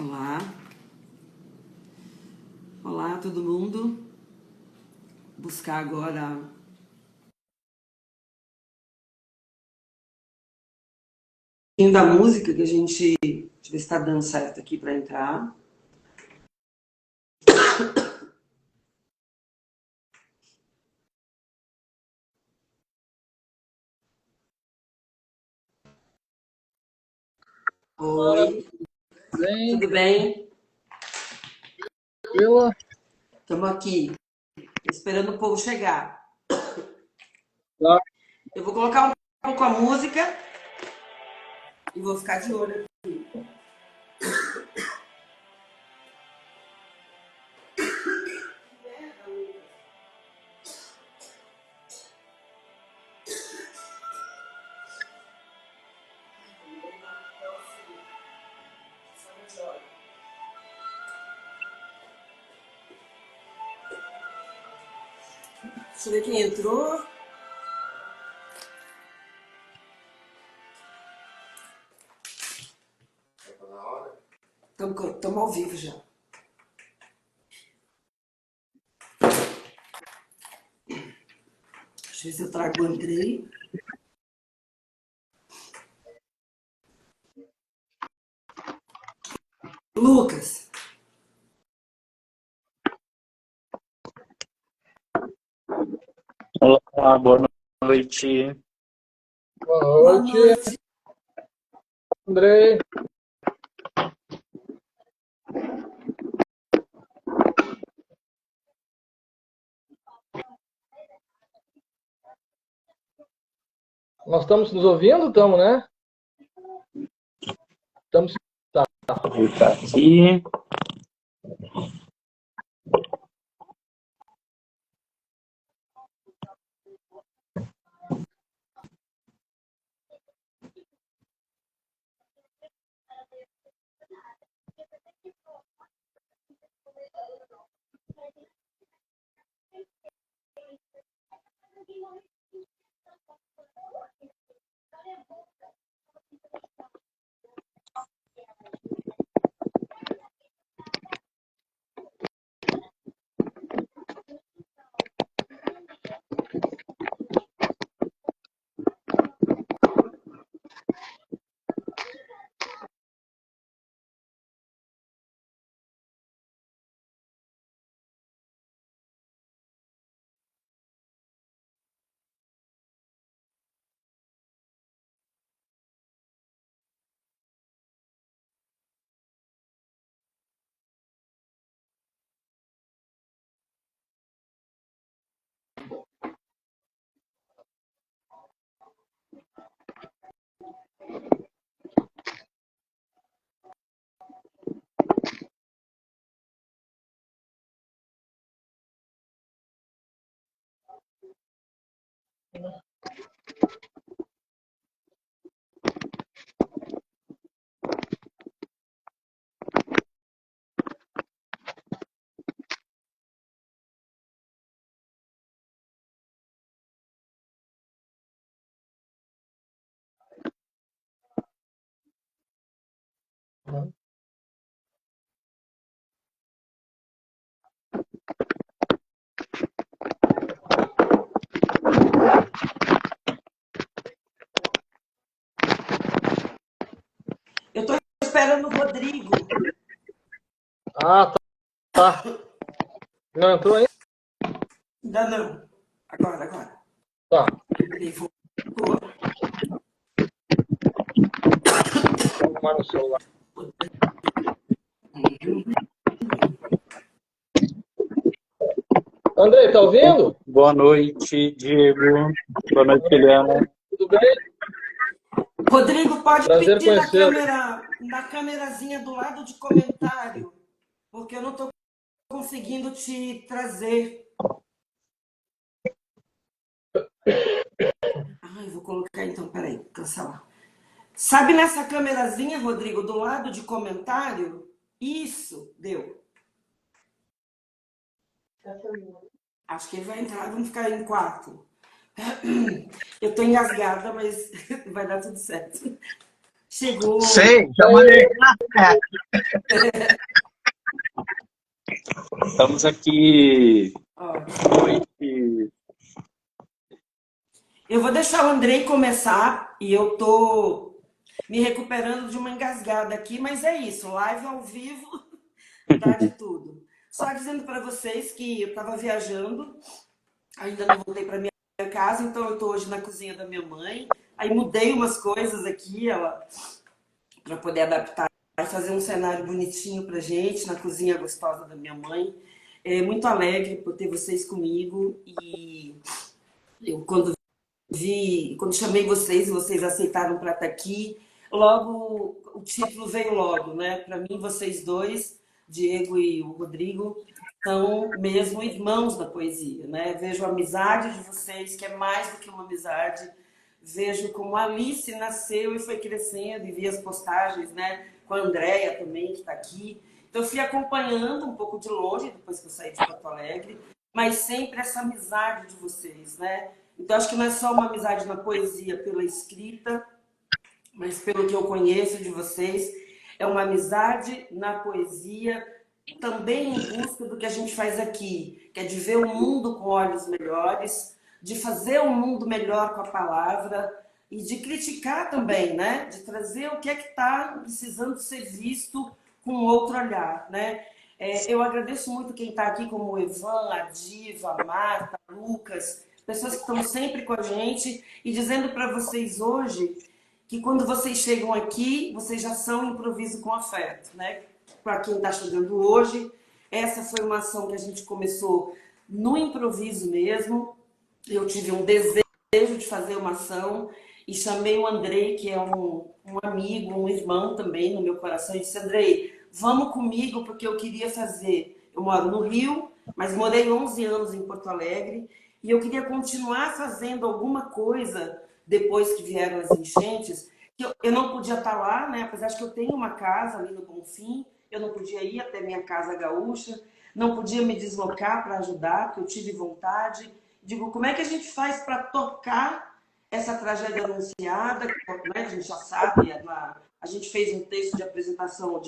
Olá, olá todo mundo. Buscar agora da música que a gente. Deixa eu ver se está dando certo aqui para entrar. Oi, Bem, tudo bem? tranquila. Estamos aqui, esperando o povo chegar. Tá. Eu vou colocar um pouco a música e vou ficar de olho. Deixa eu ver quem entrou. Estamos ao vivo já. Deixa eu ver se eu trago o Andrei. Lucas. Olá, boa noite. Boa Boa noite, noite. Andrei. Nós estamos nos ouvindo? Estamos, né? Estamos. Tá. Vou ficar aqui. Eu estou esperando o Rodrigo. Ah, tá. Não entrou ainda? Ainda não. Agora. Tá. Ele voltou. Vou arrumar no celular. Andrei, tá ouvindo? Boa noite, Diego. Boa noite, Eliana. Tudo bem? Rodrigo, pode Prazer pedir conhecê-lo. na câmerazinha do lado de comentário, porque eu não estou conseguindo te trazer. Ai, vou colocar então, peraí, cancelar. Sabe nessa câmerazinha, Rodrigo, do lado de comentário? Isso, deu. Acho que ele vai entrar, vamos ficar em 4. Eu estou engasgada, mas vai dar tudo certo. Chegou. Sei, já mandei. Estamos aqui. Ótimo. Noite. Eu vou deixar o Andrei começar e eu tô me recuperando de uma engasgada aqui, mas é isso, live ao vivo dá de tudo. Só dizendo para vocês que eu estava viajando, ainda não voltei para minha casa, então eu estou hoje na cozinha da minha mãe. Aí mudei umas coisas aqui, ela para poder adaptar e fazer um cenário bonitinho para gente na cozinha gostosa da minha mãe. É muito alegre por ter vocês comigo e eu quando chamei vocês, vocês aceitaram para estar aqui. Logo, o título veio logo, né? Para mim, vocês dois, Diego e o Rodrigo, são mesmo irmãos da poesia, né? Vejo a amizade de vocês, que é mais do que uma amizade. Vejo como a Alice nasceu e foi crescendo, e vi as postagens, né? Com a Andrea também, que está aqui. Então, eu fui acompanhando um pouco de longe, depois que eu saí de Porto Alegre, mas sempre essa amizade de vocês, né? Então, acho que não é só uma amizade na poesia pela escrita, mas pelo que eu conheço de vocês, é uma amizade na poesia, também em busca do que a gente faz aqui, que é de ver o mundo com olhos melhores, de fazer o mundo melhor com a palavra e de criticar também, né? De trazer o que é que está precisando ser visto com outro olhar, né? Eu agradeço muito quem está aqui, como o Evan, a Diva, a Marta, a Lucas, pessoas que estão sempre com a gente e dizendo para vocês hoje que quando vocês chegam aqui, vocês já são improviso com afeto, né? Para quem está chegando hoje, essa foi uma ação que a gente começou no improviso mesmo. Eu tive um desejo de fazer uma ação e chamei o Andrei, que é um amigo, um irmão também no meu coração, e disse: Andrei, vamos comigo porque eu queria fazer. Eu moro no Rio, mas morei 11 anos em Porto Alegre e eu queria continuar fazendo alguma coisa depois que vieram as enchentes. Eu não podia estar lá, né? Apesar de que eu tenho uma casa ali no Bonfim, eu não podia ir até minha casa gaúcha, não podia me deslocar para ajudar, porque eu tive vontade. Digo, como é que a gente faz para tocar essa tragédia anunciada? Né? A gente já sabe, a gente fez um texto de apresentação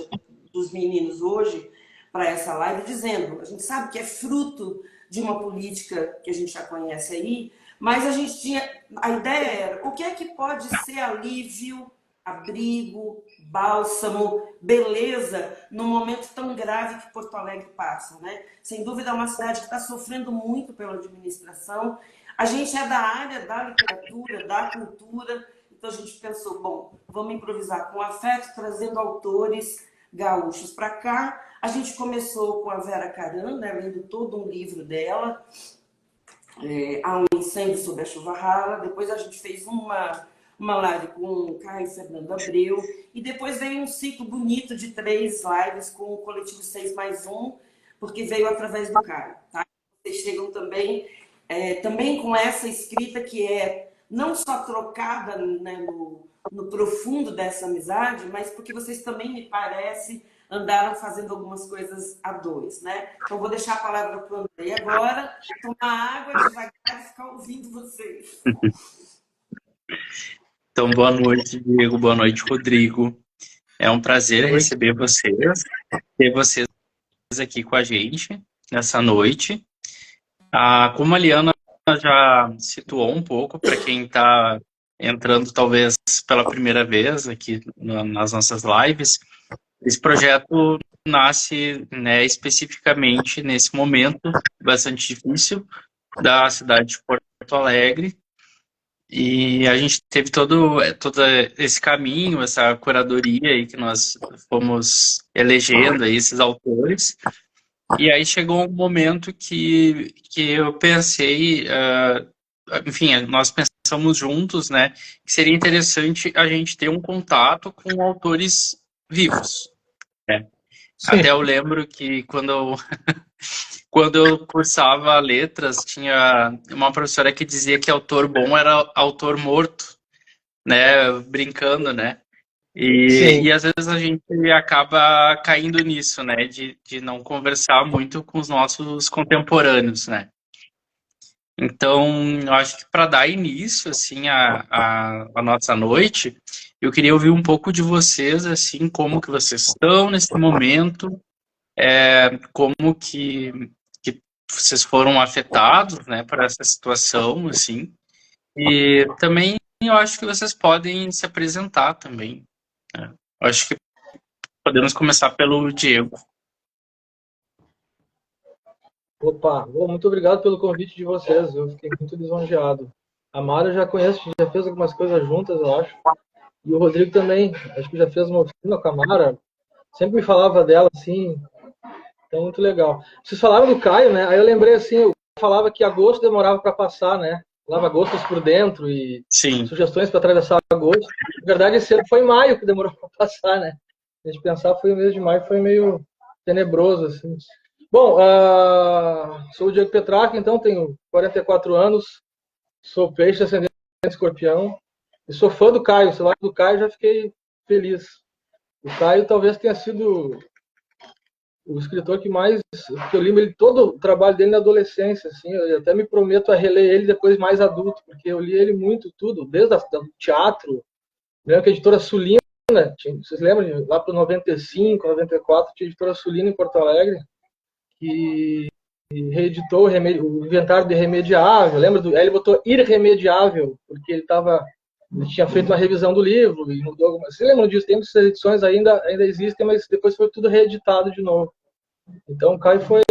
dos meninos hoje para essa live, dizendo, a gente sabe que é fruto de uma política que a gente já conhece aí, mas a gente tinha, a ideia era, o que é que pode ser alívio, abrigo, bálsamo, beleza, num momento tão grave que Porto Alegre passa, né? Sem dúvida é uma cidade que está sofrendo muito pela administração. A gente é da área da literatura, da cultura, então a gente pensou, bom, vamos improvisar com afeto, trazendo autores gaúchos para cá. A gente começou com a Vera Caram, né, lendo todo um livro dela, Há um Incêndio sobre a Chuva Rala. Depois a gente fez uma live com o Caio Fernando Abreu, e depois veio um ciclo bonito de 3 lives com o coletivo 6+1, porque veio através do Caio. Tá? Vocês chegam também, também com essa escrita que é não só trocada, né, no profundo dessa amizade, mas porque vocês também, me parece, andaram fazendo algumas coisas a dois, né? Então, vou deixar a palavra para o Andrei agora, tomar água devagar e ficar ouvindo vocês. Então, boa noite, Diego. Boa noite, Rodrigo. É um prazer receber vocês, ter vocês aqui com a gente nessa noite. Como a Liana já situou um pouco, para quem está entrando talvez pela primeira vez aqui nas nossas lives, esse projeto nasce, né, especificamente nesse momento bastante difícil da cidade de Porto Alegre, e a gente teve todo esse caminho, essa curadoria aí que nós fomos elegendo aí esses autores. E aí chegou um momento que eu pensei, enfim, nós pensamos juntos, né, que seria interessante a gente ter um contato com autores vivos, né? Até eu lembro que quando eu cursava letras, tinha uma professora que dizia que autor bom era autor morto, né, brincando, né? E às vezes a gente acaba caindo nisso, né? De não conversar muito com os nossos contemporâneos, né? Então, eu acho que para dar início, assim, a nossa noite, Eu queria ouvir um pouco de vocês, assim, como que vocês estão nesse momento, como que vocês foram afetados, né, por essa situação, assim. E também eu acho que vocês podem se apresentar também, né? Eu acho que podemos começar pelo Diego. Opa, muito obrigado pelo convite de vocês. Eu fiquei muito lisonjeado. A Mara eu já conheço, já fez algumas coisas juntas, eu acho. E o Rodrigo também, acho que já fez uma oficina com a Mara. Sempre me falava dela, assim. Então, muito legal. Vocês falaram do Caio, né? Aí eu lembrei, assim, eu falava que agosto demorava para passar, né? Falava agostos por dentro e Sim, sugestões para atravessar agosto. Na verdade, esse ano foi maio que demorou para passar, né? Se a gente pensar, foi o mês de maio, foi meio tenebroso, assim. Bom, sou o Diego Petrarca, então tenho 44 anos, sou peixe, ascendente escorpião, e sou fã do Caio. Se lá do Caio, já fiquei feliz. O Caio talvez tenha sido o escritor que mais, que eu li ele, todo o trabalho dele na adolescência, assim, eu até me prometo a reler ele depois mais adulto, porque eu li ele muito, tudo, desde o teatro. Lembro que a editora Sulina, vocês lembram, lá para 95, 94, tinha a editora Sulina em Porto Alegre, que reeditou o Inventário de Irremediável, lembra do, aí ele botou Irremediável, porque ele tinha feito uma revisão do livro e mudou algumas. Vocês lembram disso? Tem muitas edições ainda existem, mas depois foi tudo reeditado de novo. Então o Caio foi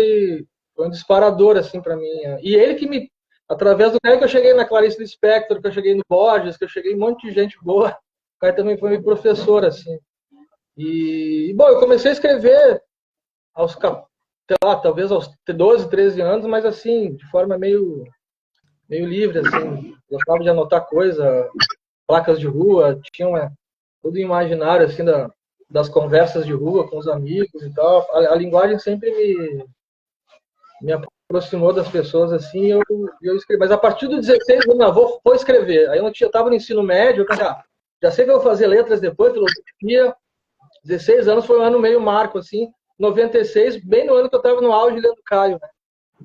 um disparador assim para mim. E ele que me, através do Caio que eu cheguei na Clarice Lispector, que eu cheguei no Borges, que eu cheguei em um monte de gente boa. O Caio também foi meu professor assim. E bom, eu comecei a escrever aos, sei lá, talvez aos 12, 13 anos, mas assim, de forma meio livre assim. Gostava de anotar coisa, placas de rua, tinha todo o imaginário assim das conversas de rua com os amigos e tal. A linguagem sempre me aproximou das pessoas assim, eu escrevi. Mas a partir dos 16 anos, eu vou escrever. Aí eu estava no ensino médio, eu pensei, já sei que eu vou fazer letras depois, filosofia. 16 anos foi um ano meio marco, assim. 96, bem no ano que eu estava no auge lendo Caio. Né?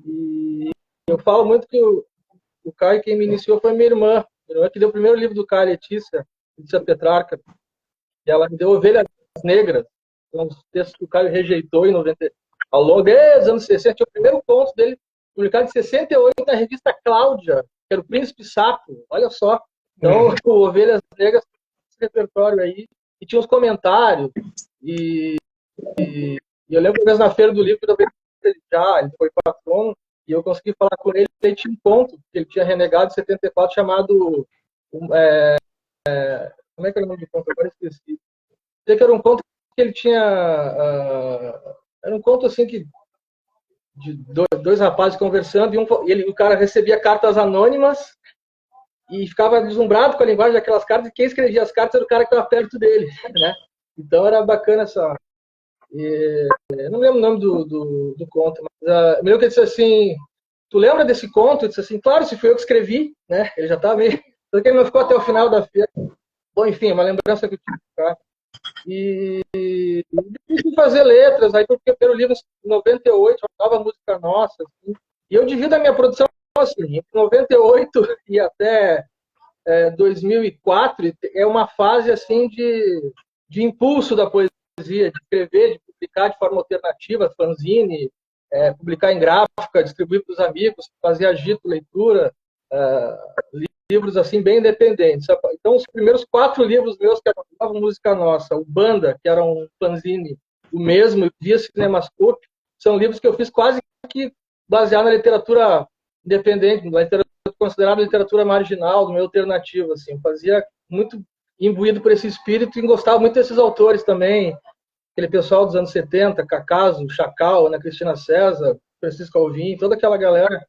E eu falo muito que o Caio, quem me iniciou foi minha irmã que deu o primeiro livro do Caio, Letícia Petrarca. E ela me deu Ovelhas Negras, um dos textos que o Caio rejeitou em 90, ao longo dos anos 60. Tinha o primeiro conto dele, publicado em 68, na revista Cláudia, que era o Príncipe Sapo. Olha só. Então, o Ovelhas Negras, esse repertório aí, e tinha os comentários. E eu lembro uma vez na Feira do Livro, ele foi patrono, e eu consegui falar com ele. Ele tinha um conto que ele tinha renegado em 74, chamado. Como é que era o nome do conto? Agora esqueci. Sei que era um conto que ele tinha. Era um conto assim que. De dois rapazes conversando, e o cara recebia cartas anônimas e ficava deslumbrado com a linguagem daquelas cartas, e quem escrevia as cartas era o cara que estava perto dele. Né? Então era bacana essa. Eu não lembro o nome do conto, mas meu que disse assim: tu lembra desse conto? Eu disse assim: claro, se foi eu que escrevi, né? Ele já estava meio. Só que ele não ficou até o final da feira. Bom, enfim, uma lembrança que eu tive. Tá? E fui fazer letras, aí porque pelo livro em 98, uma nova música nossa. Assim, e eu divido a minha produção assim: entre 98 e até 2004, é uma fase assim de impulso da poesia, de escrever, de publicar de forma alternativa, fanzine, publicar em gráfica, distribuir para os amigos, fazer agito, leitura, livros assim bem independentes. Então, os primeiros 4 livros meus, que eram Música Nossa, o Banda, que era um fanzine, o mesmo, e Via Cinemascope, são livros que eu fiz quase que baseado na literatura independente, na literatura considerada literatura marginal, do meio alternativo. Assim. Eu fazia muito imbuído por esse espírito e gostava muito desses autores também, aquele pessoal dos anos 70, Cacaso, Chacal, Ana Cristina César, Francisco Alvim, toda aquela galera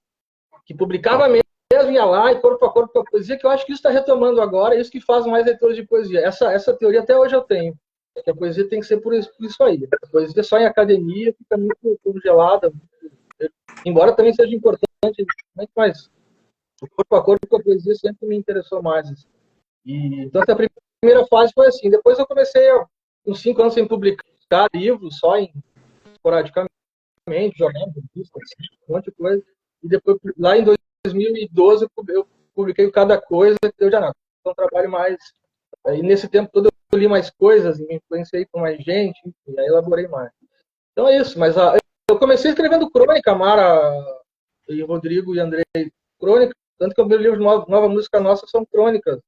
que publicava mesmo, ia lá e corpo a corpo com a poesia, que eu acho que isso está retomando agora, isso que faz mais leitores de poesia. Essa teoria até hoje eu tenho, que a poesia tem que ser por isso aí. A poesia só em academia fica muito congelada, embora também seja importante, mas o corpo a corpo com a poesia sempre me interessou mais. Assim. Então, a primeira fase foi assim. Depois eu comecei, uns 5 anos sem publicar livros, só esporadicamente, jogando revistas, um monte de coisa. E depois, lá em 2012, eu publiquei Cada Coisa, que eu já não. Então, trabalho mais. E nesse tempo todo, li mais coisas, me influenciei com mais gente, e aí elaborei mais. Então é isso, mas eu comecei escrevendo crônica, Mara e Rodrigo e Andrei, crônica, tanto que o meu livro Nova Música Nossa são crônicas.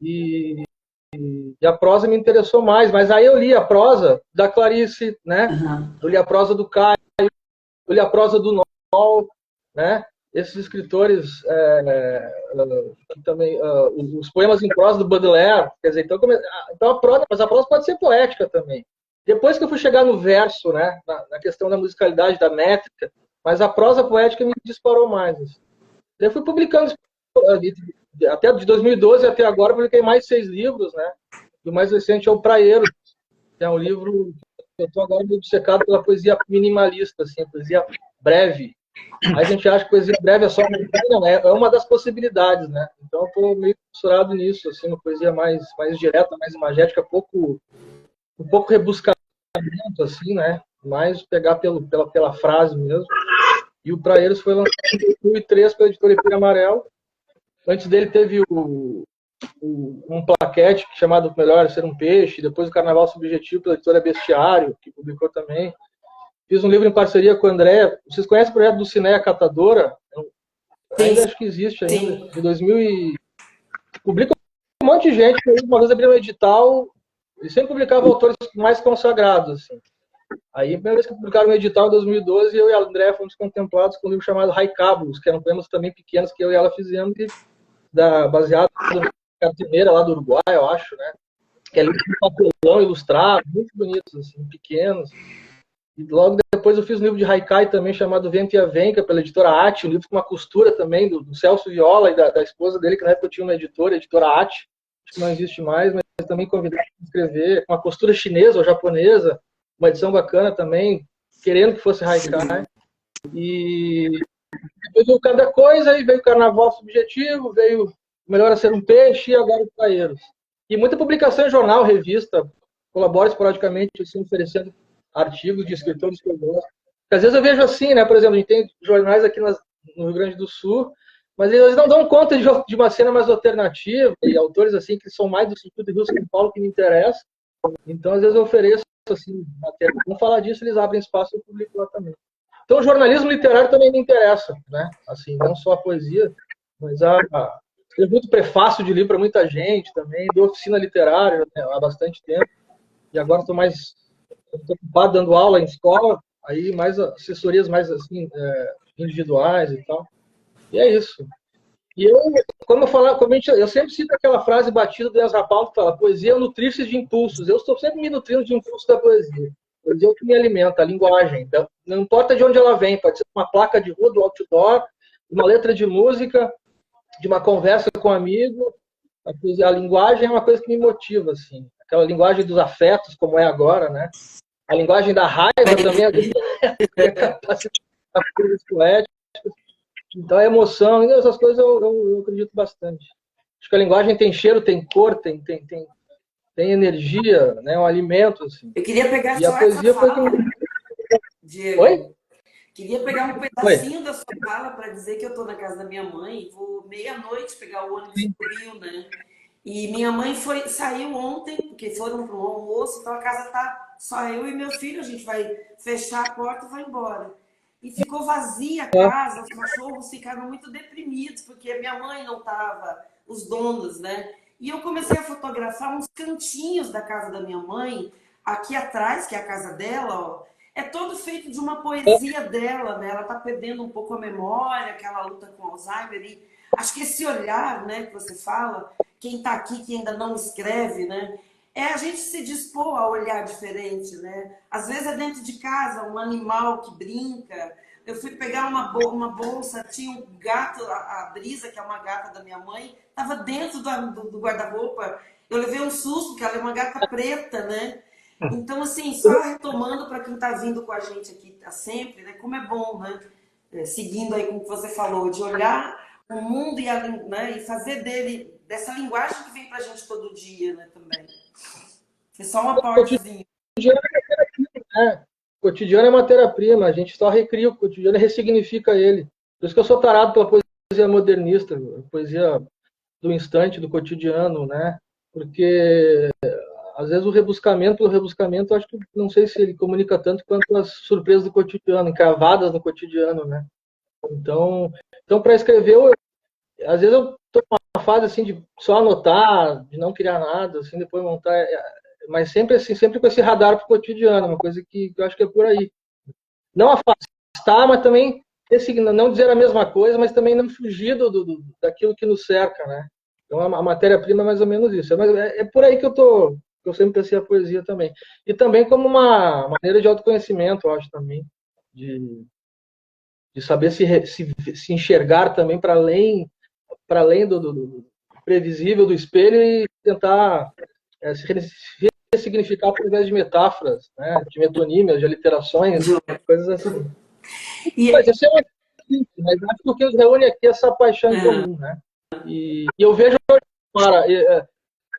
E a prosa me interessou mais, mas aí eu li a prosa da Clarice, né? Eu li a prosa do Caio, eu li a prosa do Nol, né? Esses escritores também, os poemas em prosa do Baudelaire, quer dizer, então a prosa, mas a prosa pode ser poética também. Depois que eu fui chegar no verso, né, na questão da musicalidade, da métrica, mas a prosa poética me disparou mais. Assim. Eu fui publicando até de 2012 até agora, publiquei mais 6 livros, né? E o mais recente é o Praeiros, que é um livro que eu estou agora meio obcecado pela poesia minimalista, assim, poesia breve. Aí a gente acha que poesia breve é só não, é uma das possibilidades, né? Então eu estou meio fissurado nisso, assim, uma poesia mais direta, mais imagética, um pouco rebuscamento, assim, né? Mais pegar pela frase mesmo. E o Praeiros foi lançado em 2003 pela editora Ipira Amarelo. Antes dele teve um plaquete chamado Melhor Ser um Peixe, depois o Carnaval Subjetivo pela editora Bestiário, que publicou também. Fiz um livro em parceria com o André. Vocês conhecem o projeto do Cineia Catadora? Ainda acho que existe ainda. De 2000 e... Publica um monte de gente. Uma vez abriu um edital e sempre publicava autores mais consagrados. Assim. Aí, a primeira vez que publicaram um edital em 2012, eu e a André fomos contemplados com um livro chamado Raicabos, que eram poemas também pequenos que eu e ela fizemos, baseado na carteira lá do Uruguai, eu acho, né? Que é livro de papelão ilustrado, muito bonitos, assim, pequenos. E logo depois eu fiz um livro de haikai também chamado Vento e a Venca, pela editora Ati, um livro com uma costura também do Celso Viola e da esposa dele, que na época eu tinha uma editora, a editora Ati, acho que não existe mais, mas também convidado a escrever, com uma costura chinesa ou japonesa, uma edição bacana também, querendo que fosse haikai. E depois veio Cada Coisa, aí veio o Carnaval Subjetivo, veio Melhor Ser um Peixe e agora o Praeiros. E muita publicação em jornal, revista, colaboro esporadicamente, assim, oferecendo artigos de escritores que eu gosto. Porque às vezes eu vejo assim, né? Por exemplo, a gente tem jornais aqui no Rio Grande do Sul, mas eles não dão conta de uma cena mais alternativa, e autores assim que são mais do circuito do Rio São Paulo que me interessam. Então, às vezes eu ofereço assim, até vamos falar disso, eles abrem espaço e eu publico lá também. Então, o jornalismo literário também me interessa, né? Assim, não só a poesia, mas escrevo muito prefácio de livro para muita gente também, dou oficina literária, né, há bastante tempo, e agora estou mais ocupado dando aula em escola, aí mais assessorias mais assim, individuais e tal. E é isso. E eu, eu sempre cito aquela frase batida do Ezra Paulo que fala: poesia é o nutrir-se de impulsos. Eu estou sempre me nutrindo de impulsos da poesia. Poesia é o que me alimenta, a linguagem. Não importa de onde ela vem, pode ser uma placa de rua, do outdoor, uma letra de música, de uma conversa com um amigo. A linguagem é uma coisa que me motiva, assim. Aquela linguagem dos afetos, como é agora, né? A linguagem da raiva também é capacidade de coisas poéticas. Então, a emoção, essas coisas eu acredito bastante. Acho que a linguagem tem cheiro, tem cor, tem energia, né? Um alimento, assim. Eu queria pegar e só a poesia essa fala, foi Diego. Oi? Queria pegar um pedacinho da sua fala para dizer que eu estou na casa da minha mãe e vou meia-noite pegar o ônibus do Rio, né? E minha mãe saiu ontem, porque foram para o almoço, então a casa tá só eu e meu filho, a gente vai fechar a porta e vai embora. E ficou vazia a casa, os cachorros ficaram muito deprimidos, porque a minha mãe não estava, os donos, né? E eu comecei a fotografar uns cantinhos da casa da minha mãe, aqui atrás, que é a casa dela, ó. É todo feito de uma poesia dela, né? Ela está perdendo um pouco a memória, que ela luta com Alzheimer. E acho que esse olhar, né, que você fala, quem está aqui, que ainda não escreve, né? É a gente se dispor a olhar diferente, né? Às vezes é dentro de casa, um animal que brinca. Eu fui pegar uma bolsa, tinha um gato, a Brisa, que é uma gata da minha mãe, estava dentro do guarda-roupa. Eu levei um susto, porque ela é uma gata preta, né? Então, assim, só retomando para quem está vindo com a gente aqui sempre, né? Como é bom, né? Seguindo aí com o que você falou, de olhar o mundo né? E fazer dessa linguagem que vem para a gente todo dia, né? Também. É só uma portazinha. O cotidiano é matéria-prima, a gente só recria o cotidiano e ressignifica ele. Por isso que eu sou tarado pela poesia modernista, a poesia do instante, do cotidiano, né? Porque às vezes o rebuscamento, acho que não sei se ele comunica tanto quanto as surpresas do cotidiano, encravadas no cotidiano, né? Então para escrever, às vezes eu tô numa fase assim de só anotar, de não criar nada, assim, depois montar, mas sempre assim, sempre com esse radar pro cotidiano, uma coisa que eu acho que é por aí. Não afastar, mas também não dizer a mesma coisa, mas também não fugir daquilo que nos cerca, né? Então a matéria-prima é mais ou menos isso. É por aí que eu sempre pensei a poesia também. E também como uma maneira de autoconhecimento, eu acho também, de, de saber se enxergar também para além do previsível do espelho e tentar se ressignificar por invés de metáforas, né? De metonímias, de aliterações, coisas assim. Mas E, isso é mas acho que o que nos reúne aqui é essa paixão em comum, né? E eu vejo, cara,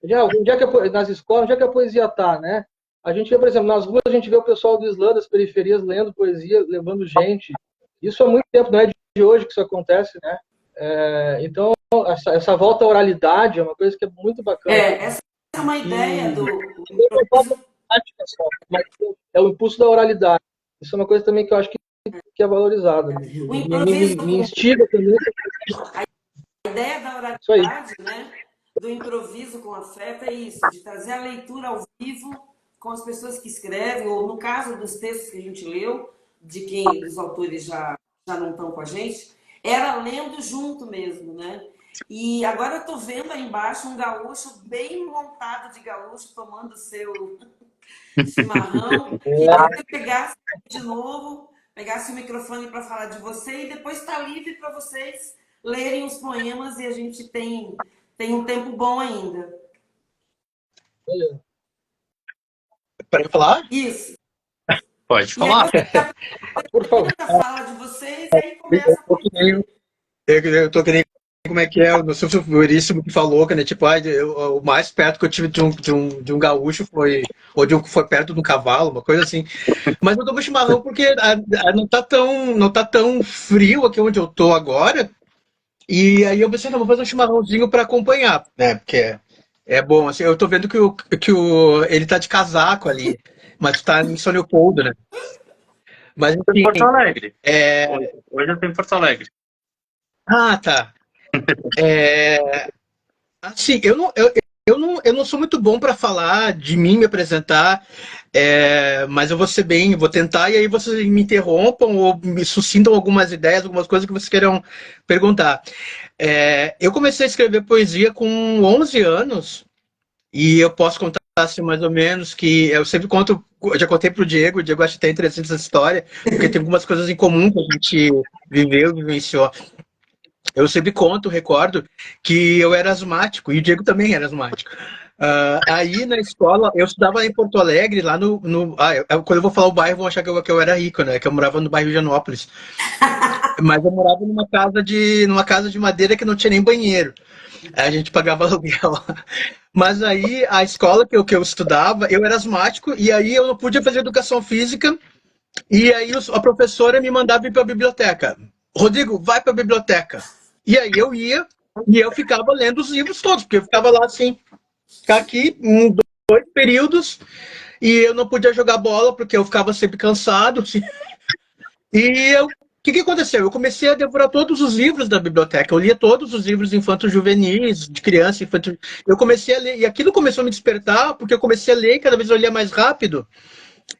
onde é que nas escolas, onde é que a poesia está, né? A gente vê, por exemplo, nas ruas a gente vê o pessoal do Islã, das periferias, lendo poesia, levando gente. Isso há muito tempo, não é de hoje que isso acontece, né? Então, essa volta à oralidade é uma coisa que é muito bacana. essa é uma ideia do mas é o impulso da oralidade. Isso é uma coisa também que eu acho que é valorizada. Me instiga também. A ideia da oralidade, né, do improviso com afeto é isso, de trazer a leitura ao vivo com as pessoas que escrevem, ou no caso dos textos que a gente leu, de quem os autores já não estão com a gente, era lendo junto mesmo, né? E agora eu estou vendo aí embaixo um gaúcho bem montado de gaúcho, tomando o seu chimarrão. Queria que eu pegasse de novo, pegasse o microfone para falar de você e depois está livre para vocês lerem os poemas e a gente tem um tempo bom ainda. Para eu falar? Isso. Pode falar. Por favor. A fala de vocês e aí começa a poesia. Eu tô querendo como é que é, não sei se o Veríssimo que falou, que né, tipo, o mais perto que eu tive de um gaúcho foi, foi perto de um cavalo, uma coisa assim. Mas eu tomo chimarrão porque não tá tão frio aqui onde eu tô agora. E aí eu pensei, não, vou fazer um chimarrãozinho para acompanhar, né? Porque é bom, assim, eu tô vendo ele tá de casaco ali, mas tá em São Leopoldo, né? Mas Eu tô em Porto enfim, Alegre. Hoje eu tô em Porto Alegre. tá. Assim, eu não sou muito bom para falar de mim, me apresentar, mas eu vou ser bem, vou tentar, e aí vocês me interrompam ou me suscitam algumas ideias, algumas coisas que vocês queiram perguntar. Eu comecei a escrever poesia com 11 anos, e eu posso contar assim, mais ou menos, que eu sempre conto, eu já contei para o Diego acha até interessante essa história, porque tem algumas coisas em comum que a gente viveu, vivenciou. Eu sempre recordo que eu era asmático, e o Diego também era asmático. Aí na escola, eu estudava em Porto Alegre, lá quando eu vou falar o bairro, vão achar que eu era rico, né? Que eu morava no bairro de Janópolis. Mas eu morava numa casa de madeira que não tinha nem banheiro. A gente pagava aluguel. Mas aí a escola que eu estudava, eu era asmático, e aí eu não podia fazer educação física, e aí a professora me mandava ir para a biblioteca. Rodrigo, vai para a biblioteca. E aí eu ia, e eu ficava lendo os livros todos, porque eu ficava lá assim, ficar aqui, 2 períodos, e eu não podia jogar bola, porque eu ficava sempre cansado. Assim. E o que aconteceu? Eu comecei a devorar todos os livros da biblioteca. Eu lia todos os livros infanto-juvenis, de criança, infantil. Eu comecei a ler, e aquilo começou a me despertar, porque eu comecei a ler, e cada vez eu lia mais rápido.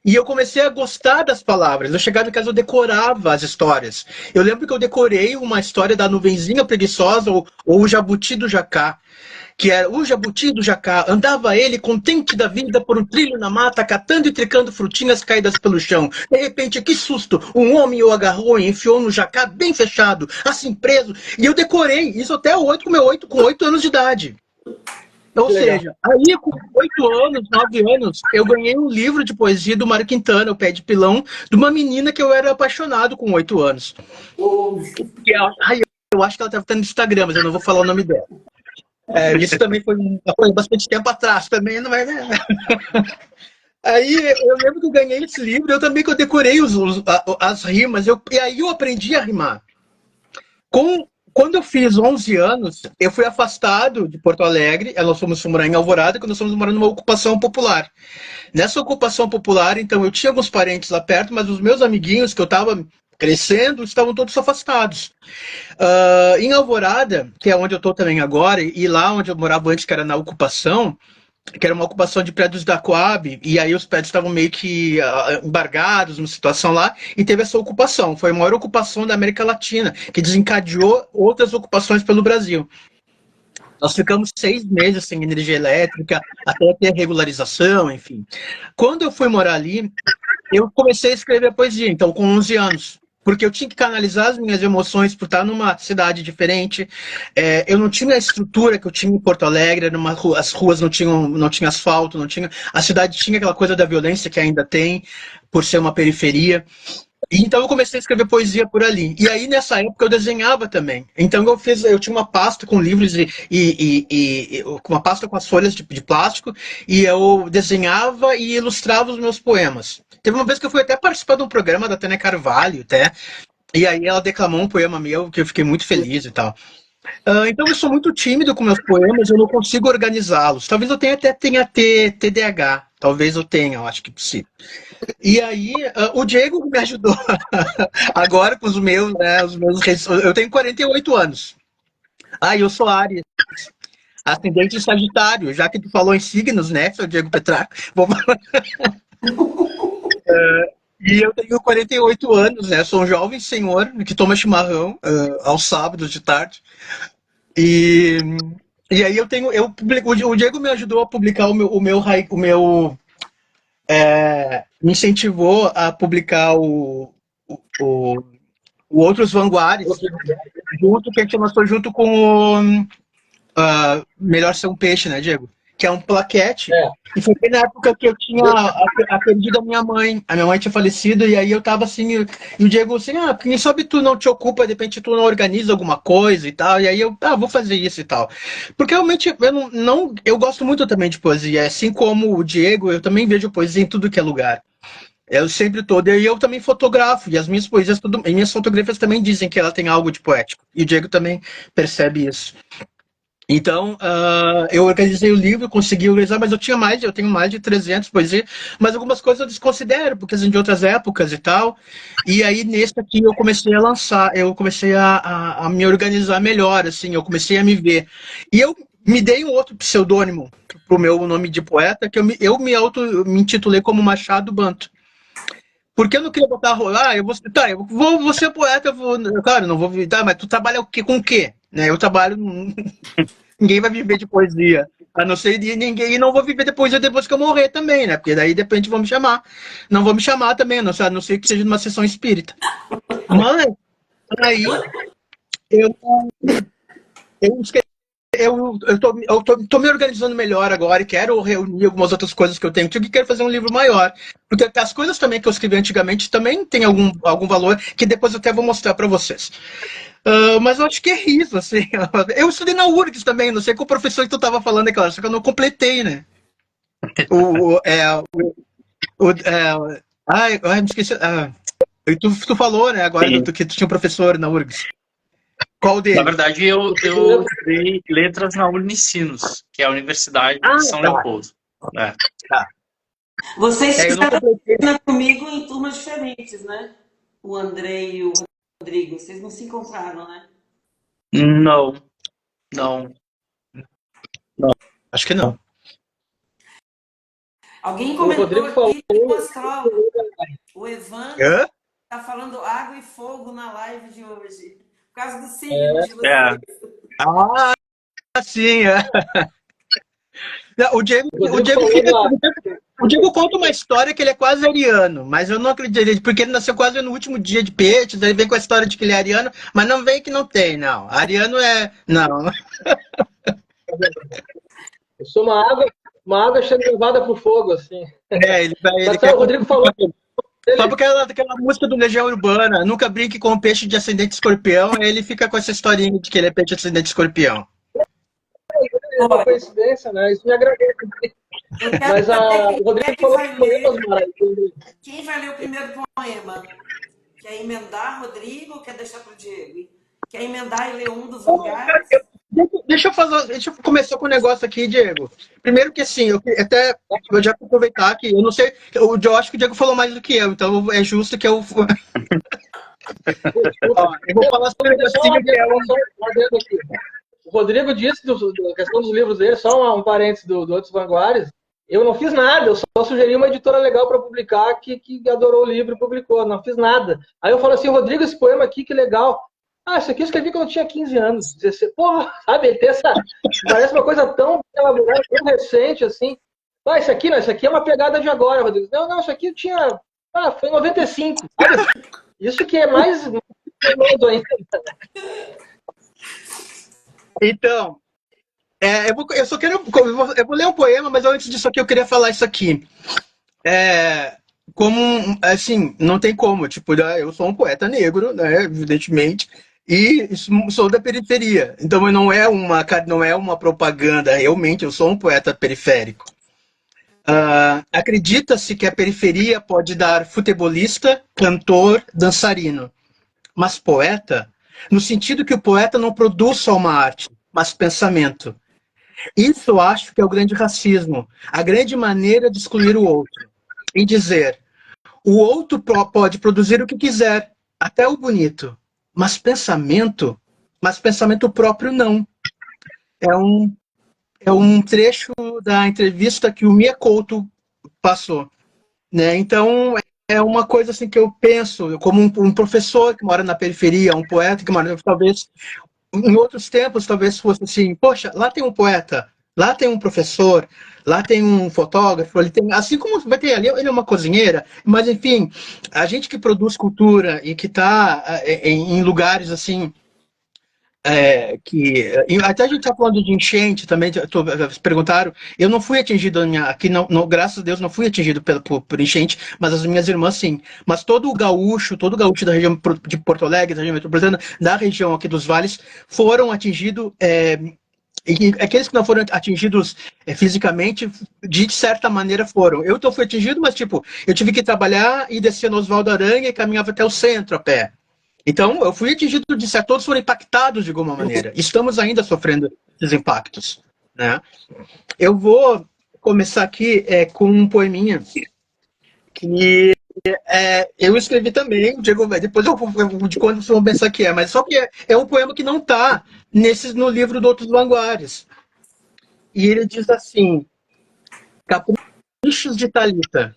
E eu comecei a gostar das palavras. Eu chegava em casa, eu decorava as histórias. Eu lembro que eu decorei uma história da nuvenzinha preguiçosa, ou o jabuti do jacá. Que era o jabuti do jacá. Andava ele, contente da vida, por um trilho na mata, catando e tricando frutinhas caídas pelo chão. De repente, que susto! Um homem o agarrou e enfiou no jacá bem fechado, assim preso. E eu decorei isso até com 8 anos de idade. Ou seja, aí com 8 anos, 9 anos, eu ganhei um livro de poesia do Mário Quintana, O Pé de Pilão, de uma menina que eu era apaixonado com 8 anos. Eu acho que ela deve estar no Instagram, mas eu não vou falar o nome dela. Isso também foi bastante tempo atrás, também não é. Aí eu lembro que eu ganhei esse livro, eu decorei as rimas, e aí eu aprendi a rimar. Com Quando eu fiz 11 anos, eu fui afastado de Porto Alegre. Nós fomos morar em Alvorada, quando nós fomos morar numa ocupação popular. Nessa ocupação popular, então, eu tinha alguns parentes lá perto, mas os meus amiguinhos que eu estava crescendo estavam todos afastados. Em Alvorada, que é onde eu estou também agora, e lá onde eu morava antes, que era na ocupação, que era uma ocupação de prédios da Coab, e aí os prédios estavam meio que embargados, numa situação lá, e teve essa ocupação. Foi a maior ocupação da América Latina, que desencadeou outras ocupações pelo Brasil. Nós ficamos 6 meses sem energia elétrica, até ter regularização, enfim. Quando eu fui morar ali, eu comecei a escrever poesia, então, com 11 anos. Porque eu tinha que canalizar as minhas emoções por estar numa cidade diferente. Eu não tinha a estrutura que eu tinha em Porto Alegre, as ruas não tinham asfalto, a cidade tinha aquela coisa da violência que ainda tem, por ser uma periferia. Então eu comecei a escrever poesia por ali. E aí nessa época eu desenhava também. Então eu tinha uma pasta com livros e uma pasta com as folhas de plástico, e eu desenhava e ilustrava os meus poemas. Teve uma vez que eu fui até participar de um programa da Tânia Carvalho, até, e aí ela declamou um poema meu que eu fiquei muito feliz e tal. Então eu sou muito tímido com meus poemas, eu não consigo organizá-los. Talvez eu tenha TDAH, talvez eu tenha, eu acho que é possível. E aí, o Diego me ajudou agora com os meus, né, eu tenho 48 anos. Eu sou Áries, ascendente Sagitário, já que tu falou em signos, né, seu Diego Petraco. E eu tenho 48 anos, né, sou um jovem senhor que toma chimarrão aos sábados de tarde. E aí o Diego me ajudou a publicar me incentivou a publicar o Outros Vanguardas, que a gente lançou junto com o Melhor Ser um Peixe, né, Diego? Que é um plaquete. E foi bem na época que eu tinha perdido a minha mãe. A minha mãe tinha falecido, e aí eu tava assim, e o Diego assim, quem sabe tu não te ocupa, de repente tu não organiza alguma coisa e tal. E aí eu, vou fazer isso e tal. Porque realmente eu gosto muito também de poesia. Assim como o Diego, eu também vejo poesia em tudo que é lugar. Eu sempre e eu também fotografo, e as minhas poesias, e minhas fotografias também dizem que ela tem algo de poético. E o Diego também percebe isso. Então, eu organizei o livro, consegui organizar, mas eu tenho mais de 300 poesias, mas algumas coisas eu desconsidero, porque são de outras épocas e tal. E aí, nesse aqui, eu comecei a lançar, eu comecei a me organizar melhor, assim, eu comecei a me ver. E eu me dei um outro pseudônimo pro meu nome de poeta, que eu me intitulei como Machado Banto. Porque eu não queria botar, vou ser poeta, claro, não vou, mas tu trabalha com o quê? Né, eu trabalho, ninguém vai viver de poesia, a não ser de ninguém, e não vou viver de poesia depois que eu morrer também, né, porque daí de repente vão me chamar, não vou me chamar também, a não ser que seja numa sessão espírita. Mas, aí, eu escrevi. Tô me organizando melhor agora e quero reunir algumas outras coisas que eu tenho e quero fazer um livro maior. Porque as coisas também que eu escrevi antigamente também tem algum valor que depois eu até vou mostrar para vocês. Mas eu acho que é isso, assim. Eu estudei na URGS também, não sei qual professor que tu estava falando aquela, só que eu não completei, né? Me esqueci. Tu falou, né, agora que tu tinha um professor na URGS. Qual deles? Na verdade, eu estudei letras na Unicinos, que é a Universidade de São Leopoldo. Tá. Vocês fizeram comigo em turmas diferentes, né? O André e o Rodrigo. Vocês não se encontraram, né? Não. Acho que não. Alguém comentou aqui o astrólogo. O Evandro está falando água e fogo na live de hoje. Por causa do signo de vocês. Sim, O Diego conta uma história que ele é quase ariano, mas eu não acredito, porque ele nasceu quase no último dia de Peixes, ele vem com a história de que ele é ariano, mas não vem que não tem, não. Ariano não. Eu sou uma água sendo levada pro fogo, assim. O Rodrigo falou. Só porque aquela música do Legião Urbana, nunca brinque com o peixe de ascendente escorpião, ele fica com essa historinha de que ele é peixe de ascendente escorpião. É uma coincidência, né? Isso me agradece. Mas o Rodrigo falou poemas maravilhosos. Quem vai ler o primeiro poema? Quer emendar, Rodrigo, ou quer deixar para o Diego? Quer emendar e ler um dos lugares? Deixa eu começar com um negócio aqui, Diego. Primeiro que assim, eu já vou aproveitar que eu não sei, eu acho que o Diego falou mais do que eu, então é justo que eu. Ó, eu vou falar sobre o Steve Carell. O Rodrigo disse da questão dos livros dele, só um parênteses do Outros Vanguardas. Eu não fiz nada, eu só sugeri uma editora legal para publicar que adorou o livro e publicou, não fiz nada. Aí eu falo assim, Rodrigo, esse poema aqui, que legal. Ah, isso aqui eu escrevi quando eu tinha 15 anos. Porra, sabe, ele tem essa... Parece uma coisa tão elaborada, tão recente, assim. Ah, isso aqui é uma pegada de agora, Rodrigo. Não, isso aqui eu tinha... Ah, foi em 95. Sabe? Isso que é mais famoso ainda. Então, eu vou ler um poema, mas antes disso aqui eu queria falar isso aqui. Assim, não tem como, tipo, eu sou um poeta negro, né, evidentemente, e sou da periferia. Então não é uma propaganda, realmente eu sou um poeta periférico. Acredita-se que a periferia pode dar futebolista, cantor, dançarino, mas poeta, no sentido que o poeta não produz só uma arte, mas pensamento. Isso eu acho que é o grande racismo, a grande maneira de excluir o outro, em dizer, o outro pode produzir o que quiser, até o bonito, mas pensamento próprio não. É um trecho da entrevista que o Mia Couto passou, né? Então, é uma coisa assim que eu penso, como um professor que mora na periferia, um poeta que mora, talvez, em outros tempos, talvez fosse assim, poxa, lá tem um poeta, lá tem um professor, lá tem um fotógrafo, assim como vai ter ali, ele é uma cozinheira, mas enfim, a gente que produz cultura e que está em lugares assim, até a gente está falando de enchente também, perguntaram, eu não fui atingido aqui, graças a Deus não fui atingido por enchente, mas as minhas irmãs sim, mas todo o gaúcho da região de Porto Alegre, da região metropolitana, da região aqui dos vales, foram atingidos, e aqueles que não foram atingidos fisicamente, de certa maneira foram. Eu fui atingido, mas tipo, eu tive que trabalhar e descer no Oswaldo Aranha e caminhava até o centro a pé. Então, eu fui atingido de certo, todos foram impactados de alguma maneira. Estamos ainda sofrendo esses impactos, né? Eu vou começar aqui com um poeminha que eu escrevi também, Diego, depois de quando vocês vão pensar que mas só que é um poema que não está no livro do Outros Vanguardas. E ele diz assim, Caprichos de Thalita.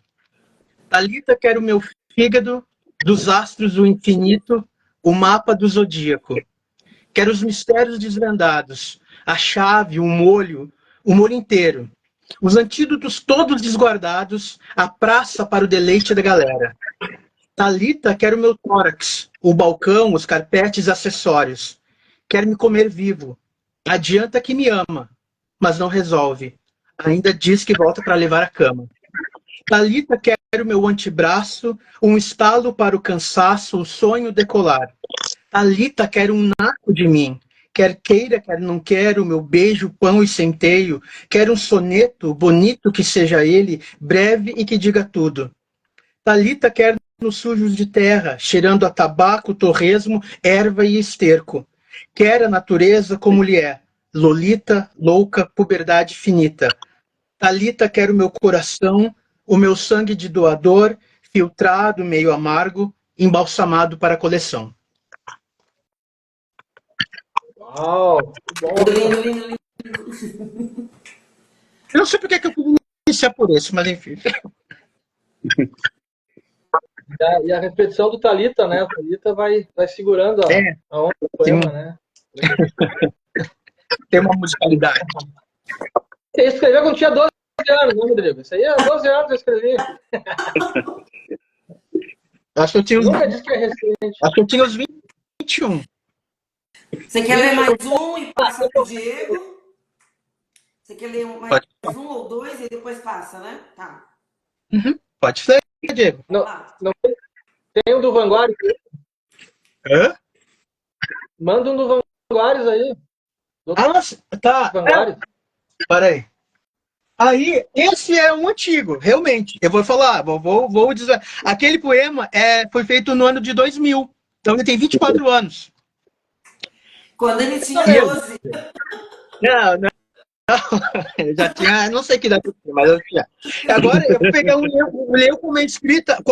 Thalita quer o meu fígado, dos astros do infinito, o mapa do zodíaco. Quero os mistérios desvendados, a chave, o molho inteiro. Os antídotos todos desguardados, a praça para o deleite da galera. Thalita quer o meu tórax, o balcão, os carpetes acessórios. Quer me comer vivo. Adianta que me ama, mas não resolve. Ainda diz que volta para levar a cama. Thalita quer o meu antebraço, um estalo para o cansaço, o sonho decolar. Thalita quer um naco de mim, quer queira, quer não quer, o meu beijo, pão e centeio, quer um soneto, bonito que seja ele, breve e que diga tudo. Thalita quer nos sujos de terra, cheirando a tabaco, torresmo, erva e esterco. Quer a natureza como lhe é, lolita, louca, puberdade finita. Thalita quer o meu coração, o meu sangue de doador, filtrado, meio amargo, embalsamado para a coleção. Uau, bom. Lindo. Eu não sei porque que eu fui iniciar por isso, mas enfim. E a repetição do Thalita, né? O Thalita vai segurando a onda do poema, né? Tem uma musicalidade. Você escreveu quando tinha 12 anos, né, Rodrigo? Isso aí é 12 anos que eu escrevi. Acho que eu tinha uns, Nunca disse que é recente. acho que eu tinha uns 21. Você quer ler mais um e passa pro Diego? Você quer ler mais um ou dois e depois passa, né? Tá. Pode ser, Diego. Não tem um do Vanguardas? Hã? Manda um do Vanguardas aí. Tá. Vanguardas. Peraí. Aí, esse é um antigo, realmente. Eu vou falar, vou dizer. Aquele poema foi feito no ano de 2000. Então ele tem 24 anos. Quando ele tinha Eu. 12. Não, não. Eu já tinha, não sei que idade eu tinha, mas eu tinha. Agora eu vou pegar um livro com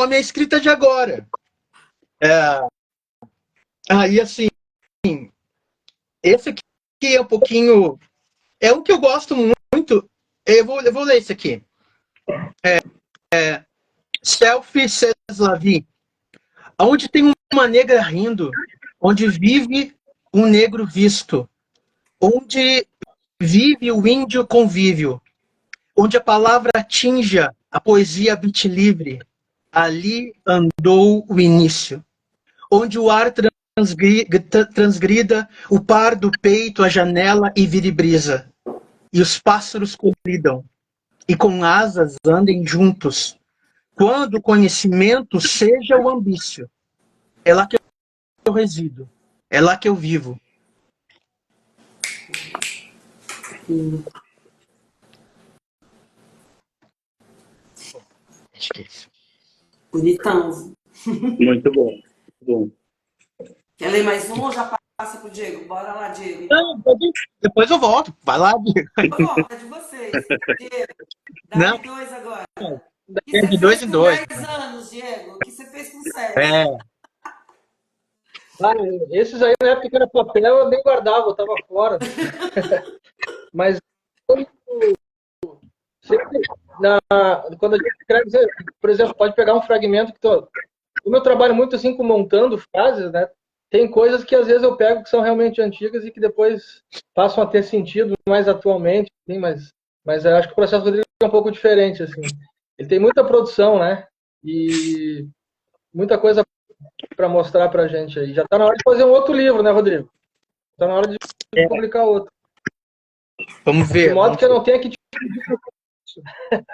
a minha escrita de agora. Aí assim, esse aqui é um pouquinho. É um que eu gosto muito. Eu vou ler esse aqui. Selfie c'est la vie. Onde tem uma negra rindo, onde vive um negro visto, onde vive o índio convívio, onde a palavra atinja a poesia beat livre, ali andou o início, onde o ar transgrida o par do peito, a janela e vire brisa, e os pássaros colidam, e com asas andem juntos, quando o conhecimento seja o ambício. É lá que eu resido, é lá que eu vivo. Acho que é isso. Bonitão. Muito bom. Muito bom. Quer ler mais um ou já passa pro Diego? Bora lá, Diego. Não, depois eu volto. Vai lá, Diego. Volta de vocês. Diego, dá de 2 agora. O que É você de 2 fez em com 2. 10 anos, Diego? O que você fez com 7? Esses aí, na época que era papel, eu nem guardava, eu tava fora. Mas sempre, quando a gente escreve, por exemplo, pode pegar um fragmento que como eu trabalho muito assim com montando frases, né? Tem coisas que às vezes eu pego que são realmente antigas e que depois passam a ter sentido mais atualmente, assim, mas eu acho que o processo do Rodrigo é um pouco diferente, assim. Ele tem muita produção, né? E muita coisa para mostrar pra gente aí. Já tá na hora de fazer um outro livro, né, Rodrigo? Tá na hora de publicar outro. Vamos ver. De modo que eu não tenha que te pedir.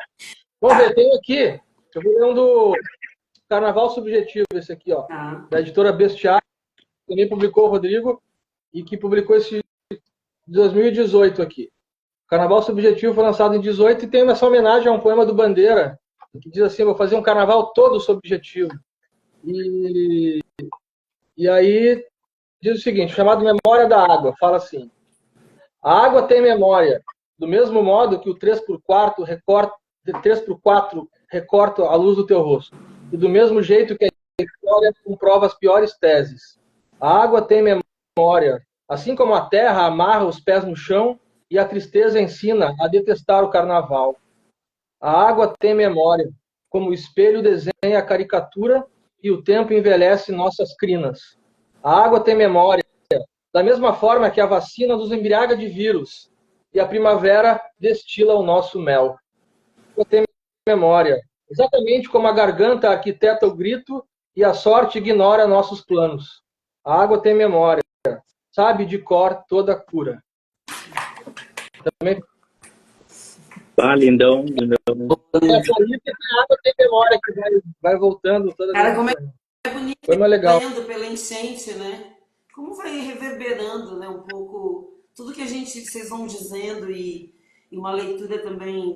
Vamos ver, tem aqui, eu vou ler um do Carnaval Subjetivo, esse aqui, ó, da editora Bestiário, que também publicou o Rodrigo, e que publicou esse de 2018 aqui. O Carnaval Subjetivo foi lançado em 2018 e tem essa homenagem a um poema do Bandeira, que diz assim: vou fazer um carnaval todo subjetivo. E aí diz o seguinte, chamado Memória da Água, fala assim: a água tem memória, do mesmo modo que o 3x4 recorta a luz do teu rosto. E do mesmo jeito que a história comprova as piores teses. A água tem memória, assim como a terra amarra os pés no chão e a tristeza ensina a detestar o carnaval. A água tem memória, como o espelho desenha a caricatura e o tempo envelhece nossas crinas. A água tem memória, da mesma forma que a vacina nos embriaga de vírus e a primavera destila o nosso mel. A água tem memória, exatamente como a garganta arquiteta o grito e a sorte ignora nossos planos. A água tem memória, sabe de cor toda a cura. Também... lindão, lindão. A água tem memória que vai voltando toda Cara, como é bonito. Foi mais legal. Pela enchente, né? Como vai reverberando, né, um pouco tudo que vocês vão dizendo e uma leitura também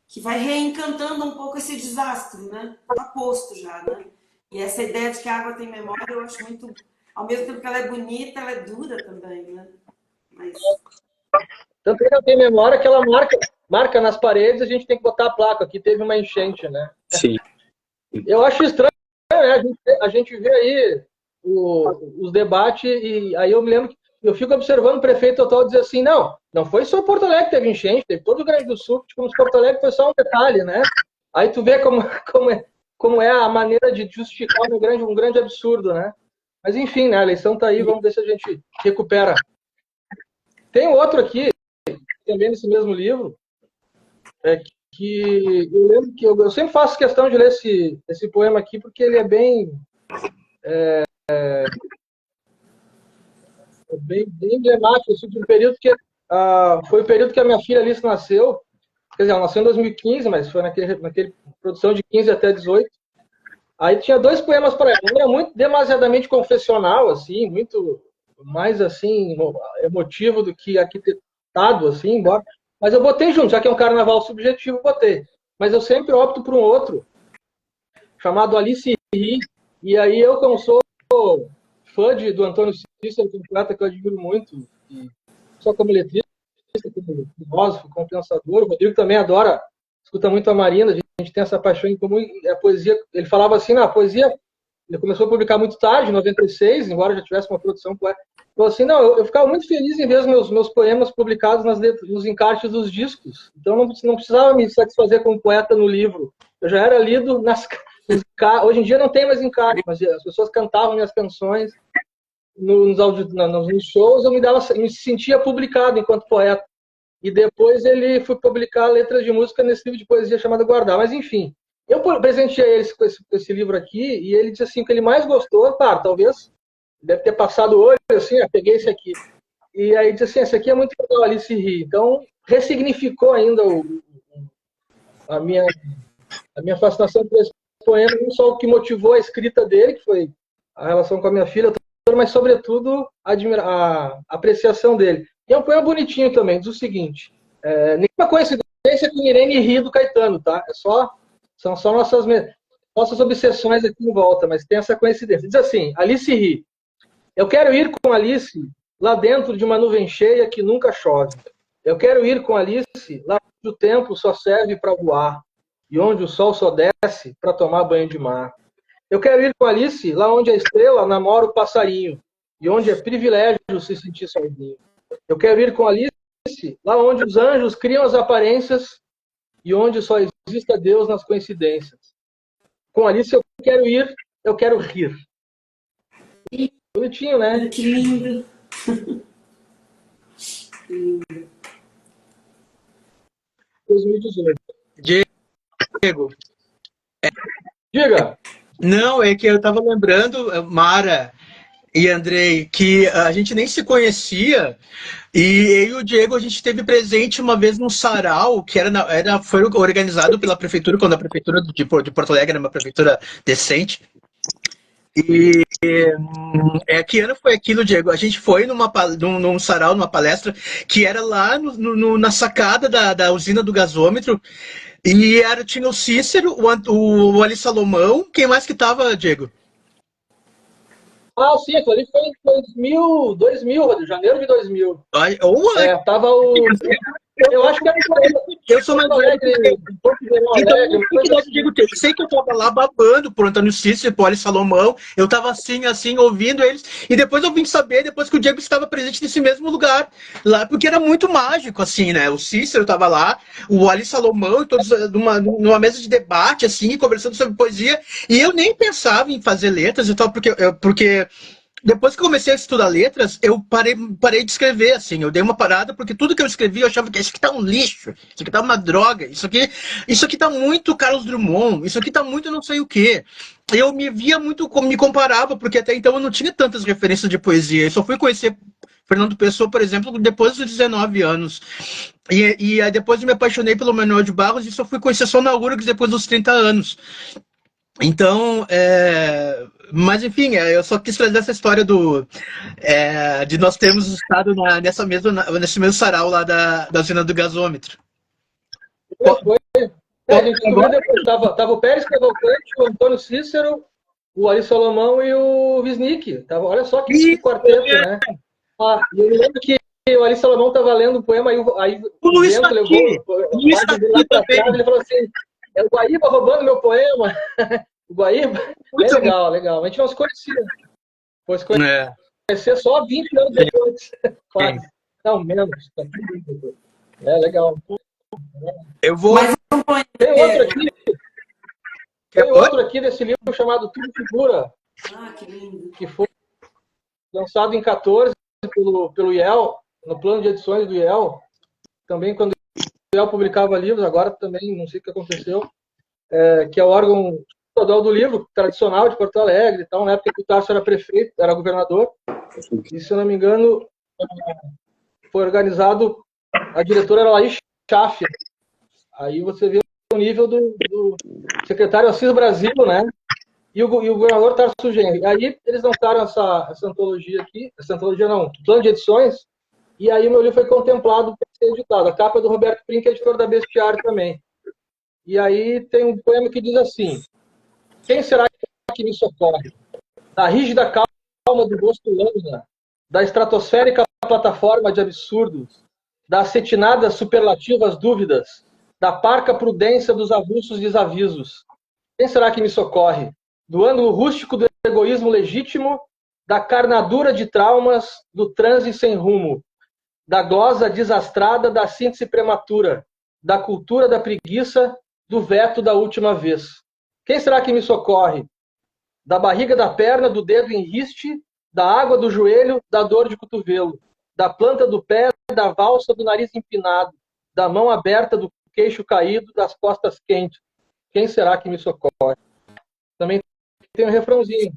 que vai reencantando um pouco esse desastre, né? Tá posto já, né? E essa ideia de que a água tem memória, eu acho muito... Ao mesmo tempo que ela é bonita, ela é dura também, né? Mas... Tanto que ela tem memória que ela marca nas paredes, a gente tem que botar a placa. Aqui teve uma enchente, né? Sim. Eu acho estranho, né? A gente vê aí os debates e aí eu me lembro que eu fico observando o prefeito total dizer assim, não foi só Porto Alegre que teve enchente, teve todo o Rio Grande do Sul, tipo, nos Porto Alegre foi só um detalhe, né? Aí tu vê como é a maneira de justificar um grande absurdo, né? Mas enfim, né? A eleição tá aí, vamos ver se a gente recupera. Tem outro aqui, também nesse mesmo livro, que eu lembro que eu sempre faço questão de ler esse poema aqui, porque ele é bem emblemático, assim, de um período que foi o período que a minha filha Alice nasceu. Quer dizer, ela nasceu em 2015, mas foi naquele produção de 15 até 18. Aí tinha 2 poemas para ela. Um era muito demasiadamente confessional, assim, muito mais assim emotivo do que arquitetado, assim, embora. Mas eu botei junto, já que é um carnaval subjetivo, botei. Mas eu sempre opto por um outro, chamado Alice Ri. E aí eu, como sou fã do Antônio Cícero, que é um poeta que eu admiro muito, e só como letrista, como filósofo, como pensador. O Rodrigo também adora, escuta muito a Marina, a gente tem essa paixão em comum. A poesia, ele falava assim, a poesia, ele começou a publicar muito tarde, em 96, embora já tivesse uma produção poética. Falou assim, eu ficava muito feliz em ver os meus poemas publicados nos encartes dos discos. Então não precisava me satisfazer como poeta no livro. Eu já era lido hoje em dia não tem mais encarte, mas as pessoas cantavam minhas canções nos shows, eu me sentia publicado enquanto poeta. E depois ele foi publicar letras de música nesse livro de poesia chamado Guardar. Mas enfim, eu presenteei ele com esse livro aqui, e ele disse assim, que ele mais gostou, claro, talvez deve ter passado o olho, assim, peguei esse aqui. E aí disse assim, esse aqui é muito legal, Alice ri. Então, ressignificou ainda a minha fascinação por esse poema, não só o que motivou a escrita dele, que foi a relação com a minha filha, mas, sobretudo, a apreciação dele. E é um poema bonitinho também, diz o seguinte, nenhuma coincidência com Irene ri do Caetano, tá? São só nossas obsessões aqui em volta, mas tem essa coincidência. Diz assim, Alice ri. Eu quero ir com Alice lá dentro de uma nuvem cheia que nunca chove. Eu quero ir com Alice lá onde o tempo só serve para voar e onde o sol só desce para tomar banho de mar. Eu quero ir com Alice lá onde a estrela namora o passarinho e onde é privilégio se sentir sozinho. Eu quero ir com Alice lá onde os anjos criam as aparências e onde só existe Deus nas coincidências. Com Alice eu quero rir. Bonitinho, né? Que lindo. 2018. Diego. Diga. Não, é que eu estava lembrando, Mara e Andrei, que a gente nem se conhecia, e eu e o Diego a gente esteve presente uma vez num sarau que foi organizado pela prefeitura, quando a prefeitura de Porto Alegre era uma prefeitura decente. E que ano foi aquilo, Diego? A gente foi num sarau, numa palestra, que era lá na sacada da usina do gasômetro, e tinha o Cícero, o Ali Salomão, quem mais que tava, Diego? Sim, aquilo ali foi em 2000, janeiro de 2000. Tava o... Eu acho que era eu sou mais velho. Então, eu sei que eu tava lá babando por Antônio Cícero e por Ali Salomão. Eu tava assim, ouvindo eles. E depois eu vim saber, depois que o Diego estava presente nesse mesmo lugar. Lá, porque era muito mágico, assim, né? O Cícero tava lá, o Ali Salomão, todos numa mesa de debate, assim, conversando sobre poesia. E eu nem pensava em fazer letras e tal, porque depois que eu comecei a estudar letras, eu parei de escrever, assim. Eu dei uma parada, porque tudo que eu escrevi, eu achava que isso aqui tá um lixo, isso aqui tá uma droga, isso aqui tá muito Carlos Drummond, isso aqui tá muito não sei o quê. Eu me comparava, porque até então eu não tinha tantas referências de poesia. Eu só fui conhecer Fernando Pessoa, por exemplo, depois dos 19 anos. E aí depois eu me apaixonei pelo Manuel de Barros e só fui conhecer só na URGS depois dos 30 anos. Então, mas enfim, eu só quis trazer essa história de nós termos estado nesse mesmo sarau lá da usina do gasômetro. Tava o Pérez Cavalcante, o Antônio Cícero, o Ali Salomão e o Wisnik. Olha só que quarteto, né? E eu me lembro que o Ali Salomão estava lendo um poema, aí o Luiz levou ele falou assim, é o Guaíba roubando meu poema. O Guaíba? Legal. A gente não se conhecia. Foi se conhecer só 20 anos depois. Quase. Não, menos. Legal. Eu vou... Tem outro aqui desse livro chamado Tudo Figura. Que lindo. Que foi lançado em 14 pelo IEL, no plano de edições do IEL. Também quando o IEL publicava livros, agora também não sei o que aconteceu. Que é o órgão estadual do livro, tradicional de Porto Alegre e tal, na época que o Tarso era prefeito, era governador, e se eu não me engano, foi organizado, a diretora era Laís Schaff. Aí você vê o nível do secretário Assis Brasil, né? E o governador Tarso Genro. Aí eles lançaram essa antologia aqui, plano de edições, e aí o meu livro foi contemplado para ser editado. A capa é do Roberto Prim, que é editor da Bestiário também. E aí tem um poema que diz assim: quem será que me socorre? Da rígida calma alma do rosto lâmina, da estratosférica plataforma de absurdos, das cetinadas superlativas dúvidas, da parca prudência dos avulsos desavisos. Quem será que me socorre? Do ângulo rústico do egoísmo legítimo, da carnadura de traumas, do transe sem rumo, da glosa desastrada da síntese prematura, da cultura da preguiça, do veto da última vez. Quem será que me socorre? Da barriga da perna, do dedo em riste, da água do joelho, da dor de cotovelo, da planta do pé, da valsa do nariz empinado, da mão aberta, do queixo caído, das costas quentes. Quem será que me socorre? Também tem um refrãozinho.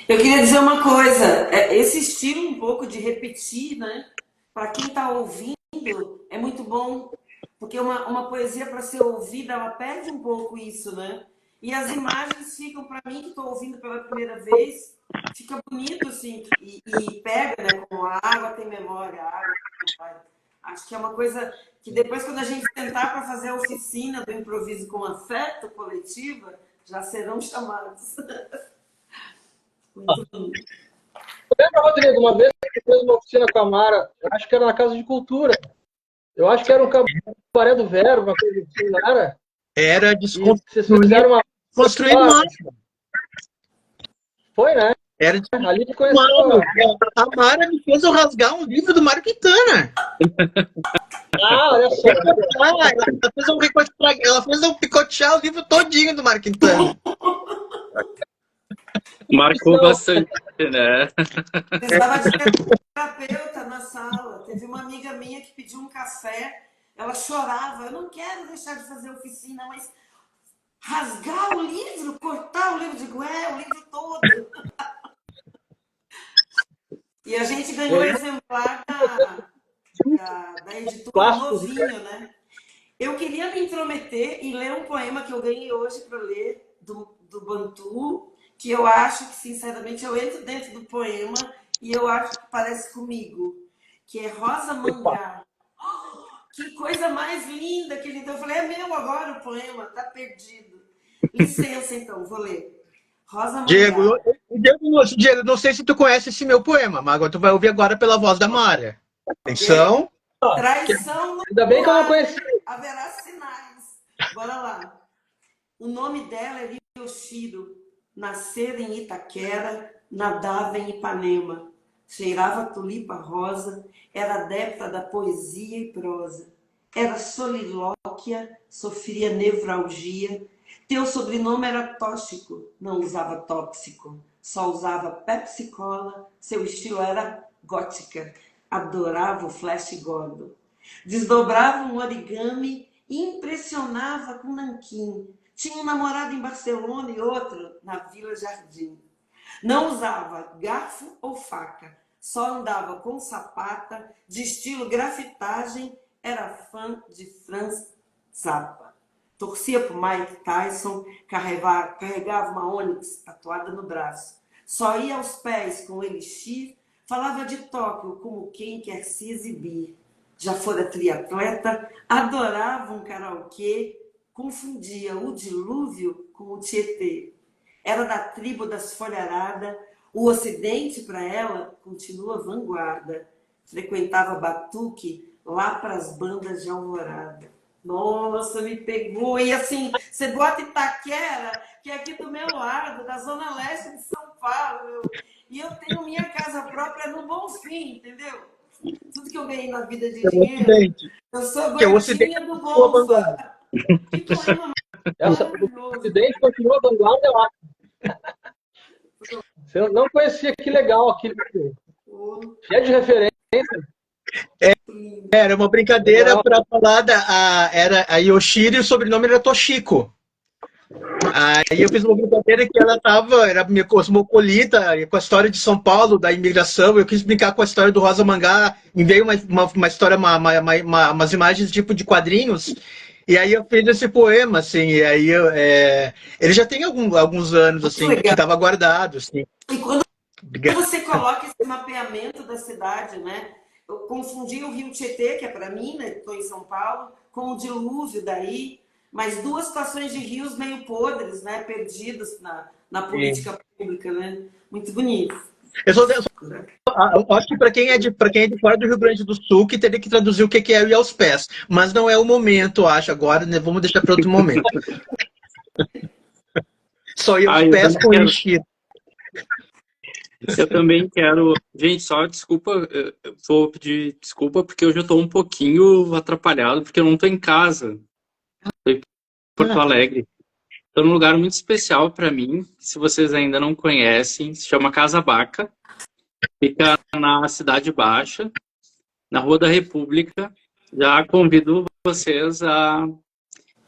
Eu queria dizer uma coisa, esse estilo um pouco de repetir, né? Para quem está ouvindo, é muito bom, porque uma poesia para ser ouvida, ela perde um pouco isso, né? E as imagens ficam, para mim, que estou ouvindo pela primeira vez, fica bonito, assim, e pega, né? Como a água tem memória, a água tem memória. Acho que é uma coisa que depois, quando a gente sentar para fazer a oficina do improviso com afeto coletiva, já serão chamados. Muito bom. Lembra, Rodrigo, uma vez que fez uma oficina com a Mara, acho que era na Casa de Cultura. Eu acho que era um cabaré do Verbo, uma coisa assim, não era? Era Vocês fizeram uma... desconstruir mano. Foi, né? Era Ali que conheceu. a Mara me fez eu rasgar um livro do Mário Quintana. Olha só. Ela fez eu picotear o livro todinho do Mário Quintana. Marcou bastante, né? Precisava de terapeuta na sala. Teve uma amiga minha que pediu um café, ela chorava. Eu não quero deixar de fazer oficina, mas rasgar o livro, cortar o livro, digo, o livro todo. E a gente ganhou o exemplar da editora Novinho, né? Eu queria me intrometer e ler um poema que eu ganhei hoje para ler, do Bantu, que eu acho que, sinceramente, eu entro dentro do poema e eu acho que parece comigo, que é Rosa Mangá. Que coisa mais linda que ele deu. Eu falei, é meu agora o poema, tá perdido. Licença, então, vou ler. Rosa Mangá. Diego, não sei se tu conhece esse meu poema, mas agora tu vai ouvir agora pela voz da Mara. Atenção. Traição no Ainda bem que eu não conheci. Haverá sinais. Bora lá. O nome dela é Yoshiro. Nascera em Itaquera, nadava em Ipanema. Cheirava tulipa rosa, era adepta da poesia e prosa. Era solilóquia, sofria nevralgia. Teu sobrenome era tóxico, não usava tóxico. Só usava Pepsi-Cola, seu estilo era gótica. Adorava o Flash Gordon. Desdobrava um origami e impressionava com nanquim. Tinha um namorado em Barcelona e outro na Vila Jardim. Não usava garfo ou faca, só andava com sapata, de estilo grafitagem, era fã de Franz Zappa. Torcia por Mike Tyson, carregava uma Onix tatuada no braço. Só ia aos pés com elixir, falava de Tóquio como quem quer se exibir. Já fora triatleta, adorava um karaokê, confundia o dilúvio com o Tietê. Era da tribo das folharadas, o ocidente para ela continua vanguarda. Frequentava batuque lá para as bandas de alvorada. Nossa, me pegou. E assim, você bota Itaquera, que é aqui do meu lado, da zona leste de São Paulo. E eu tenho minha casa própria no Bonfim, entendeu? Tudo que eu ganhei na vida de dinheiro, eu sou gordinha do Bonfa. Que poema O Ocidente continua vanguarda, eu acho. Você não conhecia, que legal aquilo. Cheio de referência. Era uma brincadeira para falar era a Yoshiro e o sobrenome era Toshiko. Aí eu fiz uma brincadeira que era meio cosmopolita, com a história de São Paulo, da imigração. Eu quis brincar com a história do Rosa Mangá, e veio uma história, umas imagens tipo de quadrinhos. E aí eu fiz esse poema, assim, e aí ele já tem alguns anos, assim, que estava guardado, assim. E quando você coloca esse mapeamento da cidade, né? Eu confundi o Rio Tietê, que é para mim, né? Estou em São Paulo, com o dilúvio daí, mas duas situações de rios meio podres, né? Perdidos na política pública, né? Muito bonito. Eu acho que para quem é de fora do Rio Grande do Sul, que teria que traduzir o que é ir aos pés. Mas não é o momento, eu acho, agora, né? Vamos deixar para outro momento. Só ir aos Eu pés também com quero. enchido. Eu também quero. Gente, só desculpa, eu vou pedir desculpa porque hoje eu estou um pouquinho atrapalhado, porque eu não estou em casa. Estou em Porto Alegre. Estou num lugar muito especial para mim. Se vocês ainda não conhecem, se chama Casa Baca. Fica na Cidade Baixa, na Rua da República. Já convido vocês a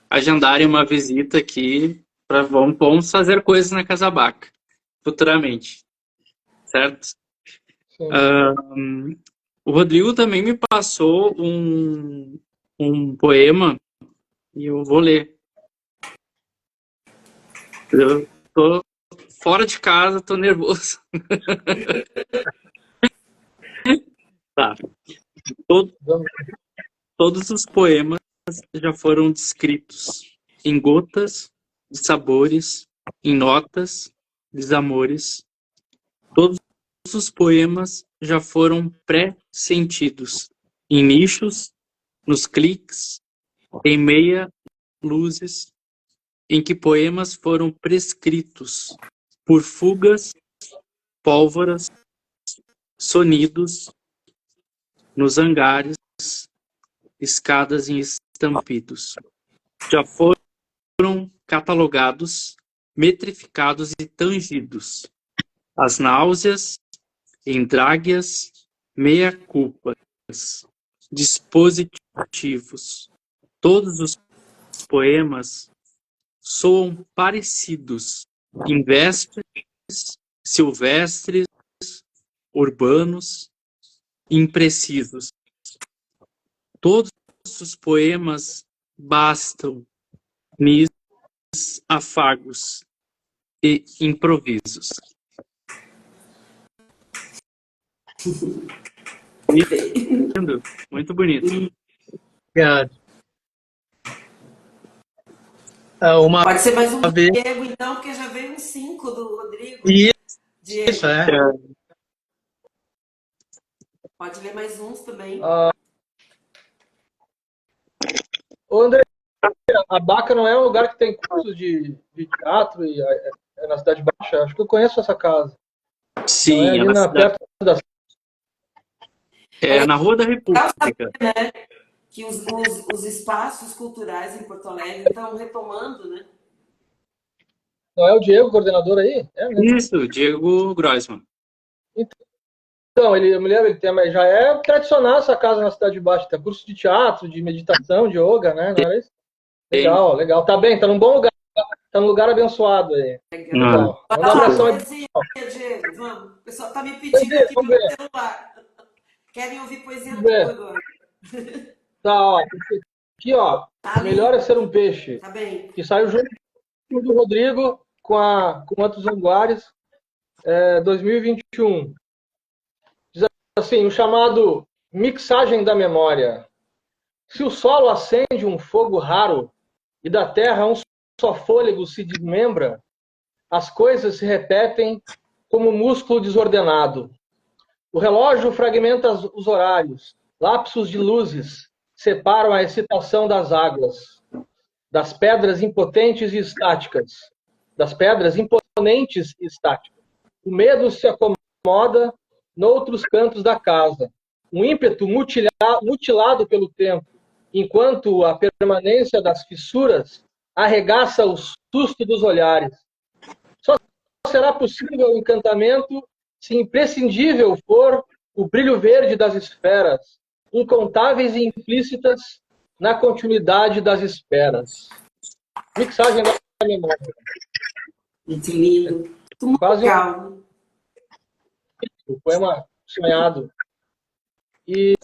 agendarem uma visita aqui. Vamos fazer coisas na Casa Baca, futuramente. Certo? Sim. O Rodrigo também me passou um poema e eu vou ler. Eu tô fora de casa, tô nervoso. Tá. Todos os poemas já foram descritos em gotas de sabores, em notas, desamores. Todos os poemas já foram pré-sentidos em nichos, nos cliques, em meia luzes, em que poemas foram prescritos por fugas, pólvoras, sonidos, nos hangares, escadas em estampidos. Já foram catalogados, metrificados e tangidos. As náuseas, endráguias, meia-culpas, dispositivos. Todos os poemas soam parecidos, investres, silvestres, urbanos, imprecisos. Todos os poemas bastam mis afagos e improvisos. Lindo, muito bonito. Obrigado. Pode ser mais um do vez. Diego, então, porque já veio um 5 do Rodrigo. Isso, Diego. Pode ler mais uns também. Ô, André, a Baca não é um lugar que tem cursos de teatro e é na Cidade Baixa? Acho que eu conheço essa casa. Sim, não é ali na perto da... na Rua da República. Né? Que os espaços culturais em Porto Alegre estão retomando, né? Não é o Diego, coordenador aí? É mesmo. Isso, Diego Groisman. Então, eu me lembro, já é tradicional essa casa na Cidade Baixa. Tem curso de teatro, de meditação, de yoga, né? Não era isso? Legal, legal. Tá bem, tá num bom lugar. Tá num lugar abençoado aí. Legal. Manda um abração aí. Diego, vamos. O pessoal tá me pedindo aqui pelo celular. Querem ouvir poesia agora. Tá, ó. Aqui, ó. Tá Melhor é ser um peixe. Tá bem. Que saiu junto do Rodrigo com outros Anguares, 2021. Diz assim, o chamado mixagem da memória. Se o solo acende um fogo raro e da terra um só fôlego se desmembra, as coisas se repetem como músculo desordenado. O relógio fragmenta os horários, lapsos de luzes separam a excitação das águas, das pedras impotentes e estáticas, das pedras imponentes e estáticas. O medo se acomoda noutros cantos da casa, um ímpeto mutilado pelo tempo, enquanto a permanência das fissuras arregaça o susto dos olhares. Só será possível o encantamento se imprescindível for o brilho verde das esferas, incontáveis e implícitas na continuidade das esperas. Mixagem da memória. Muito lindo. Muito quase legal. O poema sonhado. E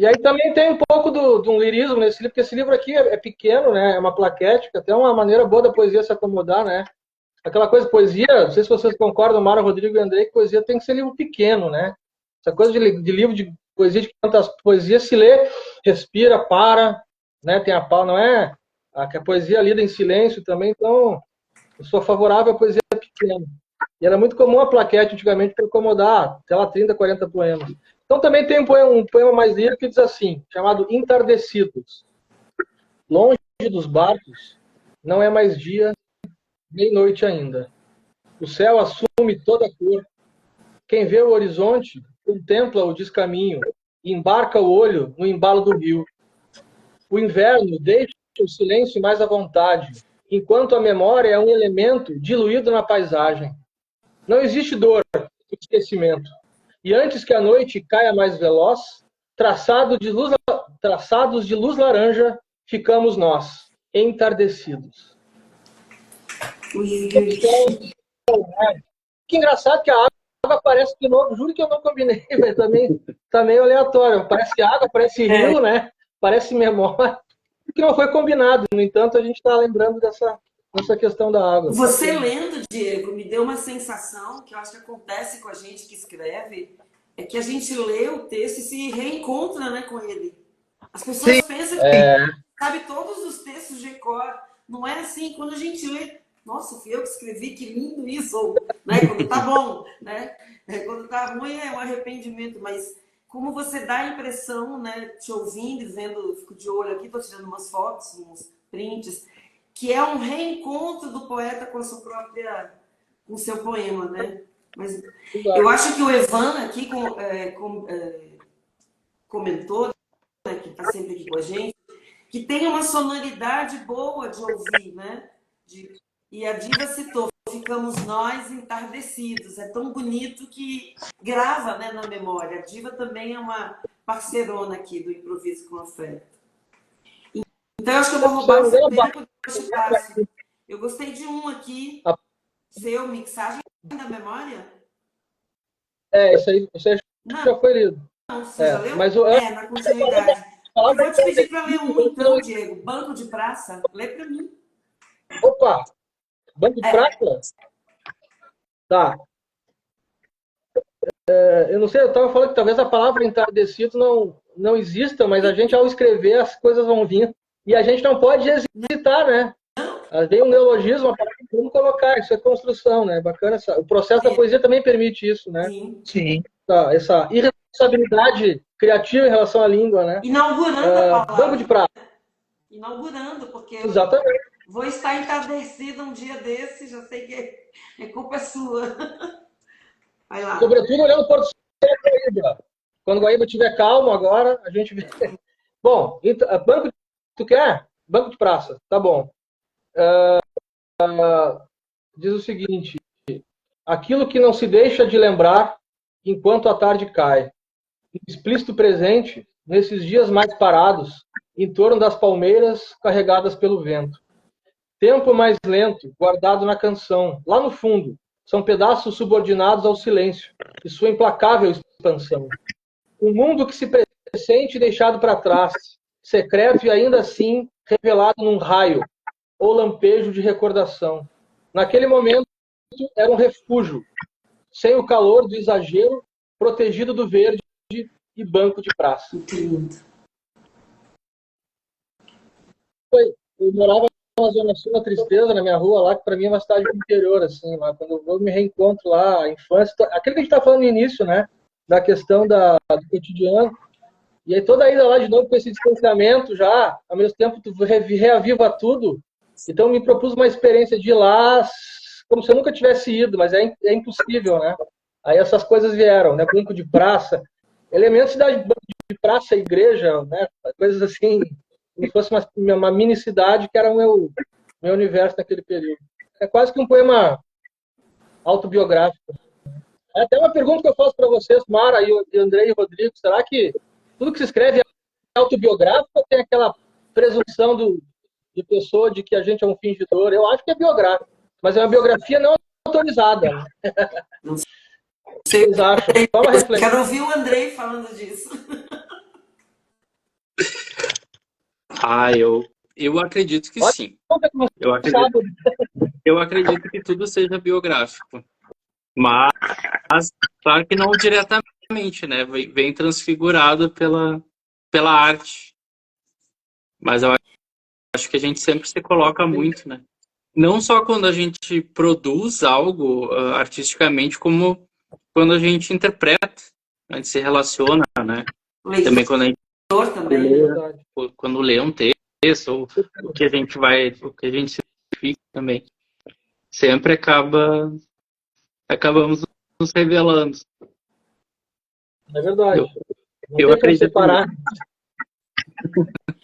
aí também tem um pouco de um lirismo nesse livro, porque esse livro aqui é pequeno, né? É uma plaquética, até uma maneira boa da poesia se acomodar, né? Aquela coisa, poesia, não sei se vocês concordam, Mara, Rodrigo e Andrei, que poesia tem que ser livro pequeno, né? Essa coisa de livro de poesia, de quantas poesias se lê, respira, para, né? Tem a pau, não é? A poesia lida em silêncio também, então eu sou favorável à poesia pequena. E era muito comum a plaquete antigamente para incomodar, sei lá, 30, 40 poemas. Então também tem um poema mais lírico que diz assim, chamado Entardecidos. Longe dos barcos, não é mais dia, nem noite ainda. O céu assume toda a cor. Quem vê o horizonte, contempla o descaminho e embarca o olho no embalo do rio. O inverno deixa o silêncio mais à vontade, enquanto a memória é um elemento diluído na paisagem. Não existe dor no esquecimento. E antes que a noite caia mais veloz, traçados de luz laranja, ficamos nós, entardecidos. Que engraçado que a água aparece de novo. Juro que eu não combinei, velho. Também tá meio aleatório. Parece água, parece rio, né? Parece memória. Que não foi combinado. No entanto, a gente está lembrando dessa questão da água. Você lendo, Diego, me deu uma sensação que eu acho que acontece com a gente que escreve, é que a gente lê o texto e se reencontra, né, com ele. As pessoas pensam que sabe todos os textos de cor. Não é assim. Quando a gente lê, nossa, fui eu que escrevi, que lindo isso. Ou, né, quando tá bom, né? Quando tá ruim é um arrependimento, mas como você dá a impressão, né, te ouvindo, vendo, fico de olho aqui, tô tirando umas fotos, uns prints, que é um reencontro do poeta com a sua própria, com o seu poema, né? Mas eu acho que o Evan aqui comentou, né, que está sempre aqui com a gente, que tem uma sonoridade boa de ouvir, né? E a Diva citou, ficamos nós entardecidos. É tão bonito que grava, né, na memória. A Diva também é uma parceirona aqui do Improviso com Afeto. Então, eu acho que eu vou roubar esse tempo do espaço. Eu gostei de um aqui, seu, Mixagem da Memória. Isso aí já foi lido. Não, você já leu? Mas na continuidade. Eu vou te pedir para ler um, então, Diego. Banco de Praça. Lê para mim. Opa! Banco de Praça? Tá. Eu não sei, eu estava falando que talvez a palavra entardecido não exista, mas a gente, ao escrever, as coisas vão vir. E a gente não pode hesitar, né? Vem um neologismo, vamos colocar, isso é construção, né? Bacana. O processo da poesia também permite isso, né? Sim. Essa irresponsabilidade criativa em relação à língua, né? Inaugurando a palavra. Banco de Praça. Inaugurando, porque Exatamente. Eu vou estar entardecida um dia desse, já sei que a culpa é sua. Vai lá. Sobretudo olhando o Porto Sol da Guaíba. Quando o Guaíba estiver calmo agora, a gente vê. Bom, banco, tu quer? Banco de Praça, tá bom. Diz o seguinte: aquilo que não se deixa de lembrar enquanto a tarde cai. Explícito presente nesses dias mais parados, em torno das palmeiras carregadas pelo vento. Tempo mais lento, guardado na canção, lá no fundo, são pedaços subordinados ao silêncio e sua implacável expansão. Um mundo que se pressente e deixado para trás, secreto e ainda assim revelado num raio ou lampejo de recordação. Naquele momento, era um refúgio, sem o calor do exagero, protegido do verde e banco de praça. Eu morava na Zona Sul, na Tristeza, na minha rua lá, que para mim é uma cidade do interior, assim, lá, quando eu vou me reencontro lá, a infância, aquilo que a gente está falando no início, né, da questão do cotidiano, e aí toda a ida lá de novo com esse distanciamento já, ao mesmo tempo tu reaviva tudo, então me propus uma experiência de ir lá, como se eu nunca tivesse ido, mas é impossível, né, aí essas coisas vieram, né, banco de praça, elementos de praça, igreja, né, coisas assim, como se fosse uma mini cidade que era o meu universo naquele período. É quase que um poema autobiográfico. É até uma pergunta que eu faço para vocês, Mara e Andrei e Rodrigo. Será que tudo que se escreve é autobiográfico ou tem aquela presunção de pessoa de que a gente é um fingidor? Eu acho que é biográfico, mas é uma biografia não autorizada. Não sei. Vocês acham? Só uma reflexão. Quero ouvir o Andrei falando disso. Eu acredito que sim. Eu acredito que tudo seja biográfico. Mas, claro que não diretamente, né? Vem transfigurado pela arte. Mas eu acho que a gente sempre se coloca muito, né? não só quando a gente produz algo artisticamente, como quando a gente interpreta, a gente se relaciona, né? Leitor Também quando a gente também, É né? verdade. quando lê um texto, ou o que a gente se identifica também. Sempre acabamos nos revelando. É verdade. Eu, Não eu tem como acredito separar.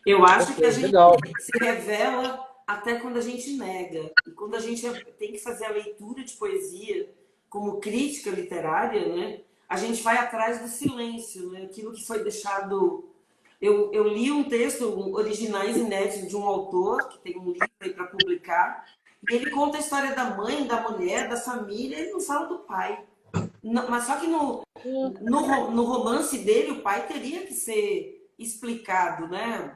Eu acho que a gente Legal. se revela até quando a gente nega. E quando a gente tem que fazer a leitura de poesia como crítica literária, né? A gente vai atrás do silêncio, né? Aquilo que foi deixado. Eu li um texto, originais inéditos, de um autor que tem um livro aí para publicar, e ele conta a história da mãe, da mulher, da família, ele não fala do pai. Mas só que no romance dele, o pai teria que ser explicado, né?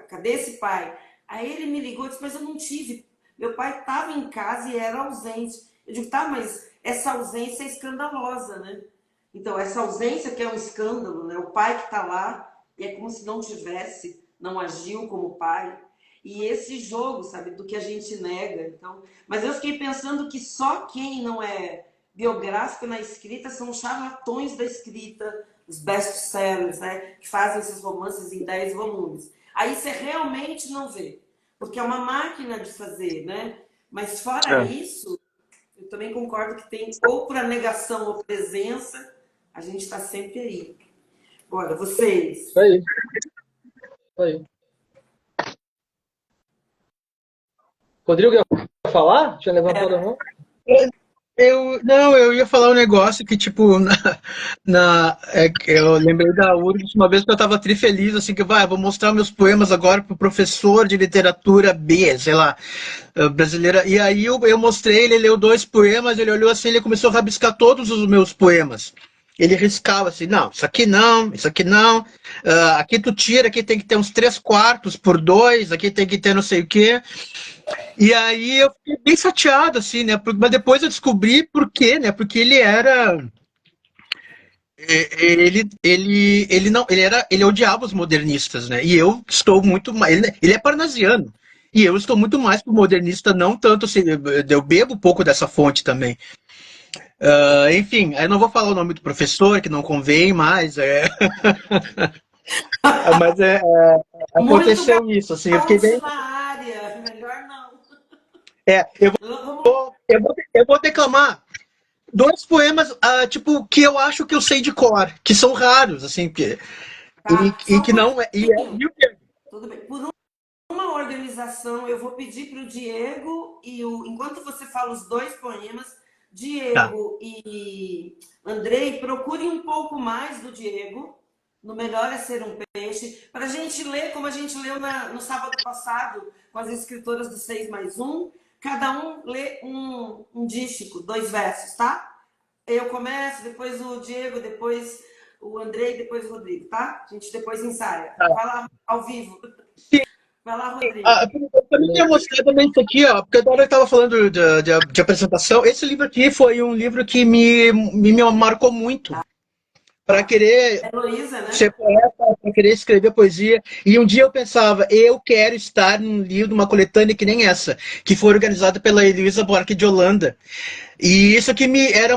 Cadê esse pai? Aí ele me ligou e disse, mas eu não tive. Meu pai estava em casa e era ausente. Eu digo, tá, mas essa ausência é escandalosa, né? Então, essa ausência que é um escândalo, né? O pai que está lá e é como se não tivesse, não agiu como pai. E esse jogo, sabe, do que a gente nega. Então, mas eu fiquei pensando que só quem não é biográfico na escrita são os charlatões da escrita, os best-sellers, né? Que fazem esses romances em 10 volumes. Aí você realmente não vê, porque é uma máquina de fazer, né? Mas fora isso, eu também concordo que tem ou para negação ou presença, a gente está sempre aí. Agora, vocês. Isso aí. Isso aí. Rodrigo ia falar? Tinha levantado a mão? Eu ia falar um negócio que, tipo, eu lembrei da URGS uma vez que eu tava trifeliz, assim, que vou mostrar meus poemas agora pro professor de literatura B, sei lá, brasileira. E aí eu mostrei, ele leu 2 poemas, ele olhou assim, ele começou a rabiscar todos os meus poemas. Ele riscava assim, não, isso aqui não, aqui tu tira, aqui tem que ter uns 3/4 por 2, aqui tem que ter não sei o quê. E aí eu fiquei bem chateado, assim, né? Mas depois eu descobri por quê, né? Porque ele era. Ele não, ele odiava os modernistas, né? E eu estou muito mais. Ele é parnasiano. E eu estou muito mais pro modernista, não tanto assim. Eu bebo um pouco dessa fonte também. Enfim, eu não vou falar o nome do professor, que não convém mais. Mas Muito aconteceu isso, assim. Eu fiquei bem. gaúcho na área, melhor não. Eu Vamos. eu vou declamar 2 poemas, tipo, que eu acho que eu sei de cor, que são raros, assim, Tá, e só um que não é. pouquinho. Tudo bem. Por uma organização, eu vou pedir para o Diego enquanto você fala os 2 poemas, Tá. Diego e Andrei, procurem um pouco mais do Diego, no Melhor é Ser um Peixe, para a gente ler, como a gente leu no sábado passado, com as escritoras do 6+1, cada um lê um dístico, 2 versos, tá? Eu começo, depois o Diego, depois o Andrei, depois o Rodrigo, tá? A gente depois ensaia. Vai lá ao vivo. Vai lá, Rodrigo. Eu também queria mostrar também isso aqui, ó, porque agora eu estava falando de apresentação. Esse livro aqui foi um livro que me marcou muito para querer Heloísa, né? ser poeta, para querer escrever poesia. E um dia eu pensava, eu quero estar num livro, numa coletânea que nem essa, que foi organizada pela Heloísa Buarque de Holanda. E isso aqui era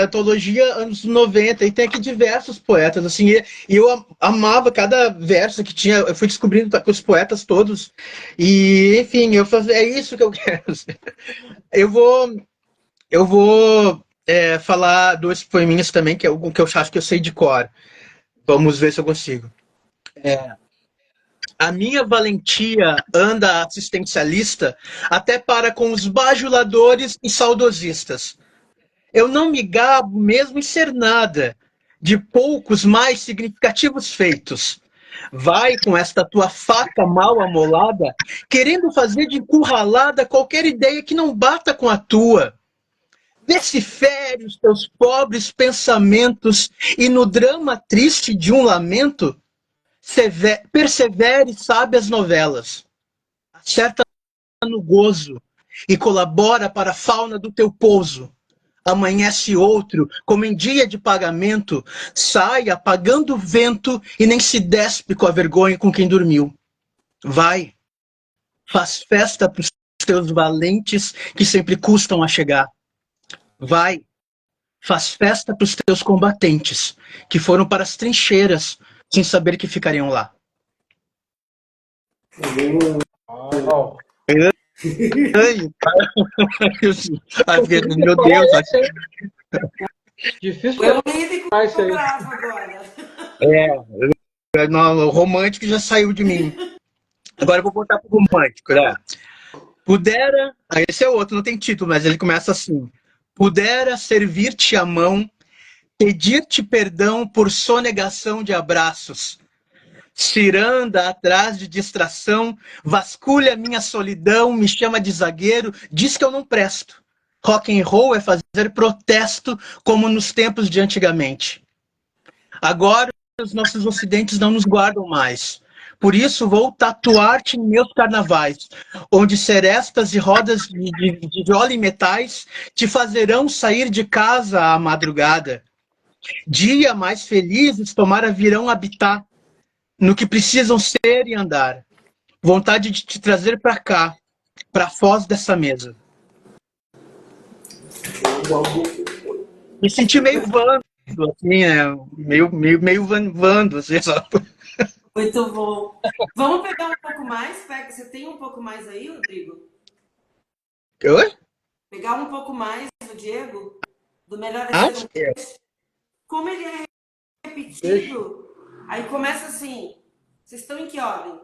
antologia anos 90, e tem aqui diversos poetas, assim, e eu amava cada verso que tinha, eu fui descobrindo com os poetas todos, e enfim, é isso que eu quero. Eu vou, falar 2 poeminhas também, que é o que eu acho que eu sei de cor. Vamos ver se eu consigo. A minha valentia anda assistencialista até para com os bajuladores e saudosistas. Eu não me gabo mesmo em ser nada, de poucos mais significativos feitos. Vai com esta tua faca mal amolada, querendo fazer de encurralada qualquer ideia que não bata com a tua. Vocifere os teus pobres pensamentos e no drama triste de um lamento, persevere e sabe as novelas. Acerta no gozo e colabora para a fauna do teu pouso. Amanhece outro, como em dia de pagamento, sai apagando o vento e nem se despe com a vergonha com quem dormiu. Vai, faz festa pros teus valentes que sempre custam a chegar. Vai, faz festa para os teus combatentes, que foram para as trincheiras, sem saber que ficariam lá. Uau. Ai, meu Deus, Difícil Eu lírico falar isso aí. bravo agora. o romântico já saiu de mim. Agora eu vou voltar pro romântico, né? Pudera, esse é outro, não tem título, mas ele começa assim. Pudera servir-te a mão, pedir-te perdão por sonegação de abraços. Ciranda atrás de distração, vasculha minha solidão, me chama de zagueiro, diz que eu não presto. Rock and roll é fazer protesto como nos tempos de antigamente. Agora os nossos ocidentes não nos guardam mais. Por isso vou tatuar-te em meus carnavais, onde serestas e rodas de viola e metais te fazerão sair de casa à madrugada. Dia mais felizes tomara virão habitar no que precisam ser e andar. Vontade de te trazer para cá, para a foz dessa mesa. Me senti meio vando, assim, né? Meio vando, assim, sabe? Muito bom. Vamos pegar um pouco mais? Você tem um pouco mais aí, Rodrigo? Oi? Pegar um pouco mais do Diego? Do Melhor é Ah, Ser um Peixe? Como ele é repetido, aí começa assim. Vocês estão em que ordem?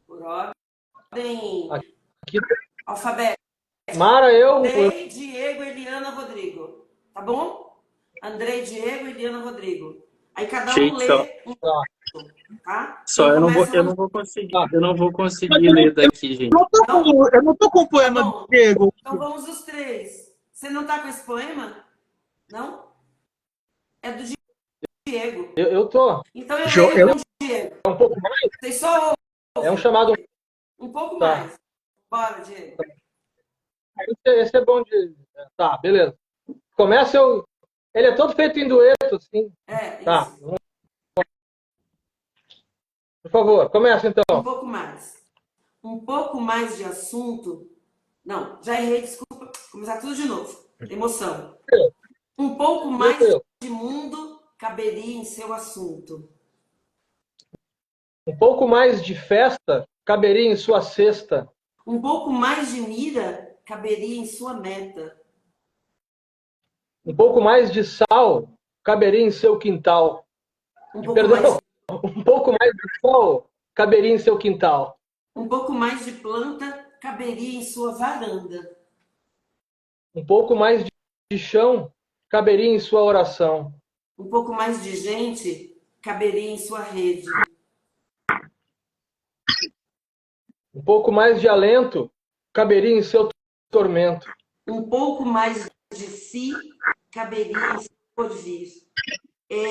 Por ordem Aqui, alfabética. Mara, eu. Andrei, Diego, Eliana, Rodrigo. Tá bom? Andrei, Diego, Eliana, Rodrigo. Aí cada um Gente, lê só- um, tá? Só Quem eu começa não vou conseguir, eu não vou conseguir ler daqui, gente. eu não tô com o poema Tá do bom. Diego. Então vamos os três. Você não tá com esse poema? Não? É do Diego. Eu tô. Então eu leio com o Diego. É um pouco mais? Vocês só É um chamado. um pouco Tá. mais. Bora, Diego. Esse é bom de. Tá, beleza. Começa eu. Ele é todo feito em dueto, assim. É, Tá. isso. Por favor, começa então. Um pouco mais. Um pouco mais de assunto. Não, já errei, desculpa. Começar tudo de novo. Emoção. Um pouco mais de mundo caberia em seu assunto. Um pouco mais de festa caberia em sua cesta. Um pouco mais de mira caberia em sua meta. Um pouco mais de sal caberia em seu quintal. Um pouco Perdão, mais, um pouco mais de sol caberia em seu quintal. um pouco mais de planta caberia em sua varanda. Um pouco mais de chão caberia em sua oração. Um pouco mais de gente caberia em sua rede. Um pouco mais de alento caberia em seu tormento. Um pouco mais de si caberia em seu porvir.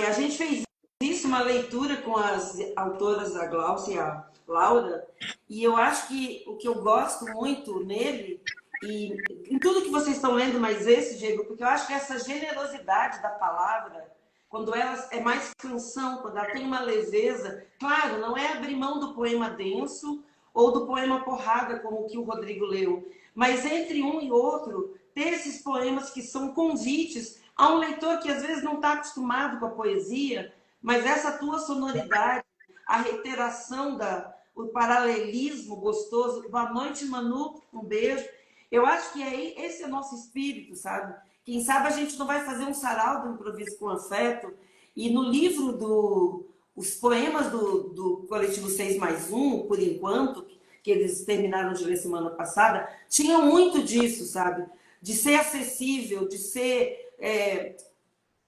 A gente fez isso, uma leitura com as autoras, a Glaucia e a Laura, e eu acho que o que eu gosto muito nele, e em tudo que vocês estão lendo, mas esse, Diego, porque eu acho que essa generosidade da palavra, quando ela é mais canção, quando ela tem uma leveza, claro, não é abrir mão do poema denso ou do poema porrada, como o que o Rodrigo leu, mas entre um e outro, ter esses poemas que são convites a um leitor que às vezes não está acostumado com a poesia, mas essa tua sonoridade, a reiteração, o paralelismo gostoso. Boa noite, Manu, um beijo. Eu acho que esse é o nosso espírito, sabe? Quem sabe a gente não vai fazer um sarau do Improviso com Afeto, e no livro os poemas do coletivo 6+1, por enquanto, que eles terminaram de ler semana passada, tinham muito disso, sabe? De ser acessível, de ser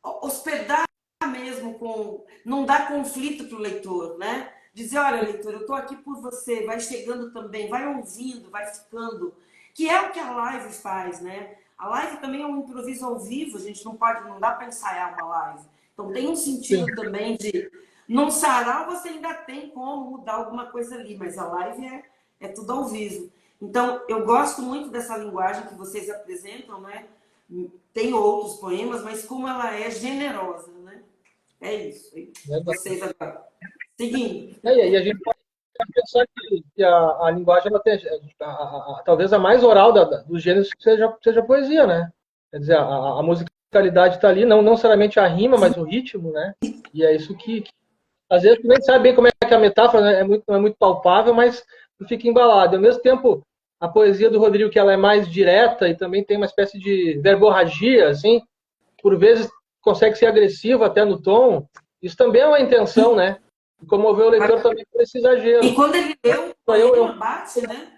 hospedar mesmo, não dar conflito para o leitor, né? Dizer, olha, leitor, eu estou aqui por você, vai chegando também, vai ouvindo, vai ficando, que é o que a live faz, né? A live também é um improviso ao vivo, a gente não dá para ensaiar uma live. Então tem um sentido também de, num sarau você ainda tem como mudar alguma coisa ali, mas a live é tudo ao vivo. Então eu gosto muito dessa linguagem que vocês apresentam, né? Tem outros poemas, mas como ela é generosa, né? É isso. Vocês agora. Seguindo. E aí a gente pode pensar que a linguagem, ela tem, talvez a mais oral dos gêneros seja a poesia, né? Quer dizer, a musicalidade está ali, não necessariamente a rima, mas o ritmo, né? E é isso que às vezes tu nem sabe bem como é que a metáfora, né, não é muito palpável, mas tu fica embalado. Ao mesmo tempo, a poesia do Rodrigo, que ela é mais direta e também tem uma espécie de verborragia, assim, por vezes consegue ser agressiva até no tom. Isso também é uma intenção, né? Comover o leitor também por esse exagero. E quando ele leu, o poema Eu... bate, né?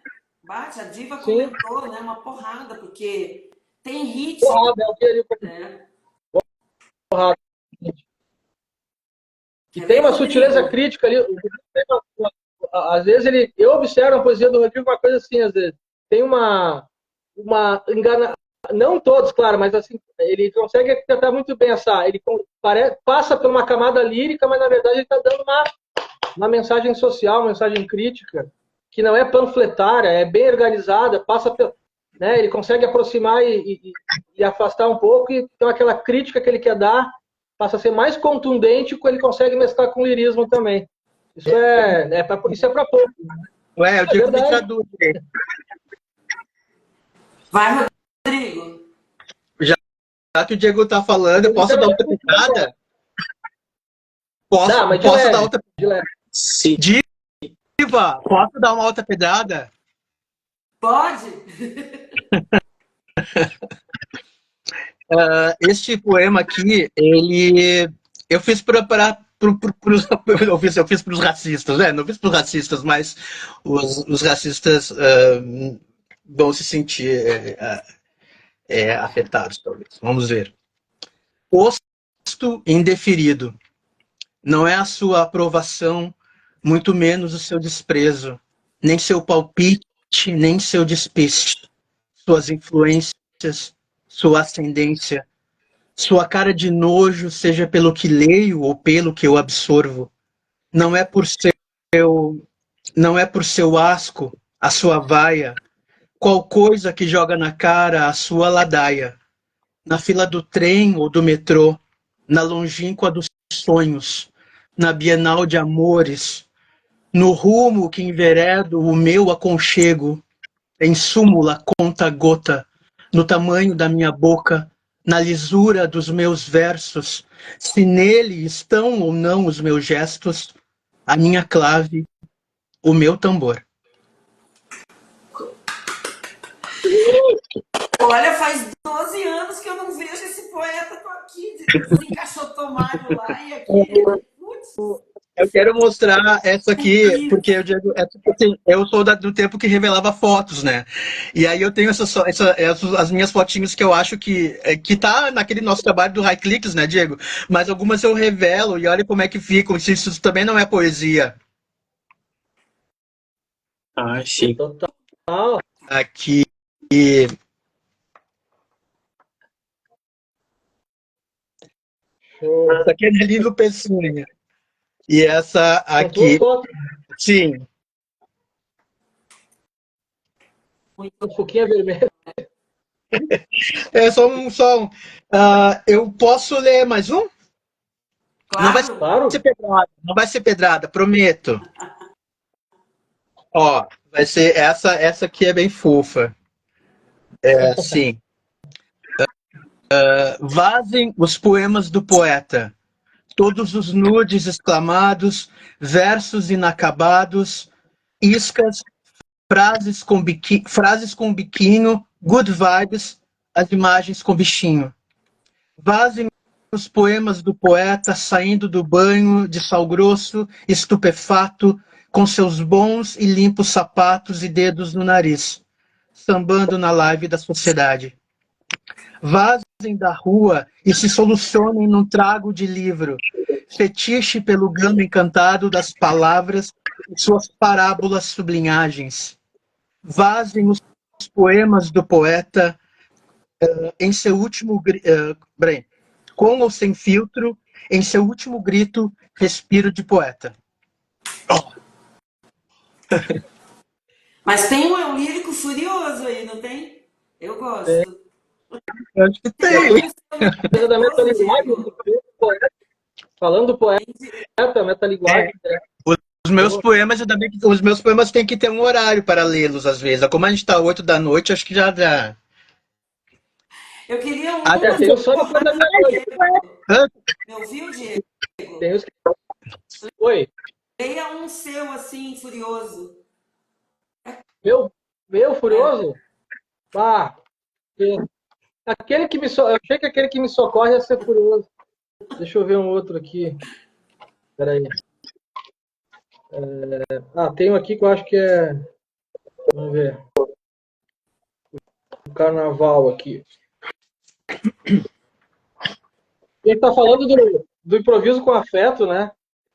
Bate, a diva Sim. comentou, né? Uma porrada, porque tem ritmo. Porrada, é o que ele... Porrada. E tem uma sutileza crítica ali. Às vezes eu observo a poesia do Rodrigo uma coisa assim, às vezes. Tem uma engana, não todos, claro, mas assim, ele consegue tentar muito bem ele passa por uma camada lírica, mas na verdade ele está dando uma mensagem social, uma mensagem crítica, que não é panfletária, é bem organizada, né, ele consegue aproximar e afastar um pouco, e então aquela crítica que ele quer dar passa a ser mais contundente, quando ele consegue mesclar com lirismo também. Isso é para pouco. Ué, eu digo que traduz. Vai, Rodrigo. Já que o Diego tá falando, eu posso dar outra pedrada? Posso dar outra pedrada? Sim. Diva, posso dar uma outra pedrada? Pode? Este poema aqui, eu fiz eu fiz para os racistas, né? Não fiz para os racistas, mas os racistas vão se sentir afetados, talvez. Vamos ver. Posto indeferido. Não é a sua aprovação, muito menos o seu desprezo, nem seu palpite, nem seu despiste, suas influências, sua ascendência, sua cara de nojo, seja pelo que leio ou pelo que eu absorvo. Não é por seu asco, a sua vaia, qual coisa que joga na cara a sua ladaia, na fila do trem ou do metrô, na longínqua dos sonhos, na bienal de amores, no rumo que enveredo o meu aconchego, em súmula conta-gota, no tamanho da minha boca, na lisura dos meus versos, se nele estão ou não os meus gestos, a minha clave, o meu tambor. Olha, faz 12 anos que eu não vejo esse poeta. Tô aqui, desencaixotou Mário lá e aqui. Putz. Eu quero mostrar essa aqui, porque eu digo, eu sou do tempo que revelava fotos, né? E aí eu tenho as minhas fotinhos que eu acho que tá naquele nosso trabalho do High Clicks, né, Diego? Mas algumas eu revelo e olha como é que ficam. Isso também não é poesia. Ah, sim. Total. Aqui. Essa aqui é de Lilo Peçanha. E essa aqui. Sim. Um pouquinho vermelho. É só um. Eu posso ler mais um? Claro. Não vai ser pedrada, não vai ser pedrada, prometo. Ó, vai ser essa aqui é bem fofa. Sim. Vazem os poemas do poeta, todos os nudes exclamados, versos inacabados, iscas, frases com biquinho, good vibes, as imagens com bichinho. Vazem os poemas do poeta saindo do banho de sal grosso, estupefato, com seus bons e limpos sapatos e dedos no nariz, sambando na live da sociedade. Vazem da rua e se solucionem num trago de livro, fetiche pelo gama encantado das palavras e suas parábolas sublinhagens. Vazem os poemas do poeta em seu último com ou sem filtro, em seu último grito, respiro de poeta. Oh. Mas tem um lírico furioso aí, não tem? Eu gosto. Eu acho que tem. Da metalinguagem, falando do poeta, metalinguagem. meus poemas, os meus poemas têm que ter um horário para lê-los às vezes. Como a gente está 8 da noite, acho que já. Eu queria um Até tem o só depois da meia-noite. Me ouviu, Diego? Tem os que... Oi. Leia um seu, assim, furioso. Meu furioso? Ah, aquele que me eu achei que aquele que me socorre ia ser furioso. Deixa eu ver um outro aqui. Peraí. Tem um aqui que eu acho que é... Vamos ver. O carnaval aqui. A gente tá falando do improviso com afeto, né?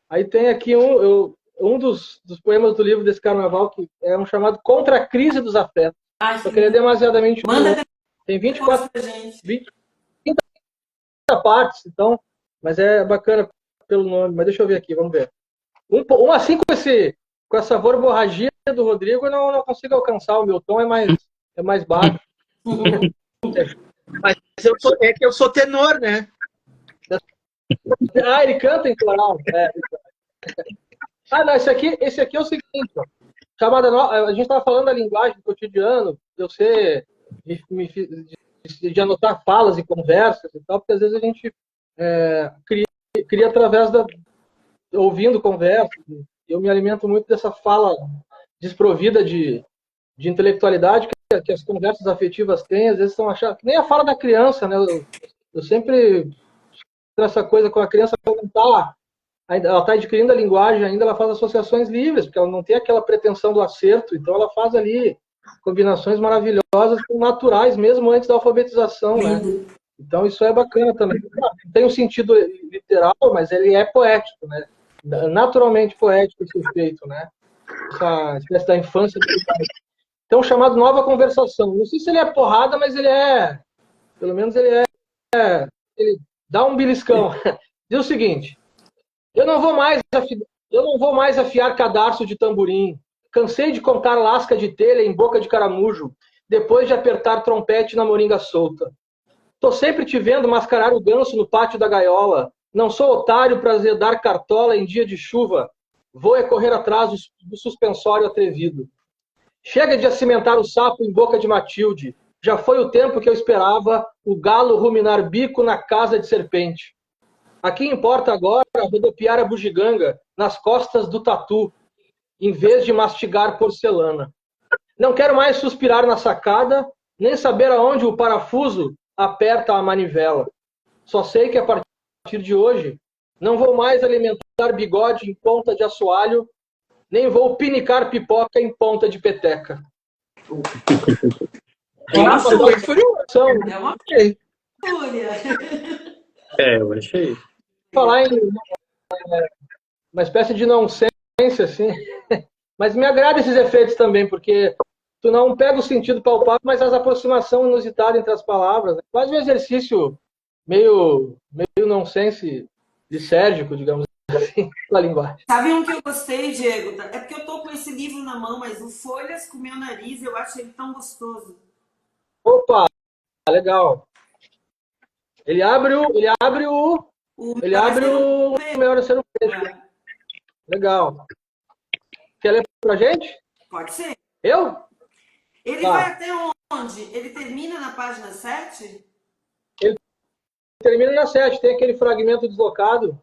Aí tem aqui um dos poemas do livro desse carnaval, que é um chamado Contra a Crise dos Afetos. Só que ele é demasiadamente Manda longo. Tem 24, pra gente. 30 partes, então, mas é bacana pelo nome. Mas deixa eu ver aqui, vamos ver. Um assim com essa verborragia do Rodrigo, eu não consigo alcançar. O meu tom é mais baixo. Mas é que eu sou tenor, né? Ele canta em coral. Não, esse aqui é o seguinte, ó. A gente estava falando da linguagem do cotidiano, de eu ser de anotar falas e conversas e tal, porque às vezes a gente cria através ouvindo conversas. Eu me alimento muito dessa fala desprovida de intelectualidade que as conversas afetivas têm, às vezes são achadas, nem a fala da criança, né? Eu sempre essa coisa com a criança perguntar, ela está adquirindo a linguagem ainda, ela faz associações livres, porque ela não tem aquela pretensão do acerto, então ela faz ali combinações maravilhosas, naturais, mesmo antes da alfabetização, né? Então isso é bacana também. Tem um sentido literal, mas ele é poético, né? Naturalmente poético esse efeito, né? Essa espécie da infância. Então, chamado Nova Conversação. Não sei se ele é porrada, mas pelo menos ele dá um beliscão. Diz o seguinte: eu não vou mais afiar cadarço de tamborim. Cansei de contar lasca de telha em boca de caramujo, depois de apertar trompete na moringa solta. Tô sempre te vendo mascarar o ganso no pátio da gaiola. Não sou otário para azedar cartola em dia de chuva. Vou correr atrás do suspensório atrevido. Chega de acimentar o sapo em boca de Matilde. Já foi o tempo que eu esperava o galo ruminar bico na casa de serpente. Aqui importa agora rodopiar a bugiganga nas costas do tatu, em vez de mastigar porcelana. Não quero mais suspirar na sacada, nem saber aonde o parafuso aperta a manivela. Só sei que a partir de hoje não vou mais alimentar bigode em ponta de assoalho, nem vou pinicar pipoca em ponta de peteca. Nossa, foi furioso. É uma fúria. Eu achei. Falar em uma espécie de nonsense, assim. Mas me agrada esses efeitos também, porque tu não pega o sentido palpável, mas as aproximações inusitadas entre as palavras. Né? Quase um exercício meio nonsense lisérgico, digamos assim, na linguagem. Sabe um que eu gostei, Diego? É porque eu tô com esse livro na mão, mas o Folhas com Meu Nariz, eu acho ele tão gostoso. Opa, legal. Ele abre o Melhor é Ser um Peixe. Legal. Quer ler pra gente? Pode ser. Eu? Ele vai até onde? Ele termina na página 7? Ele termina na 7. Tem aquele fragmento deslocado.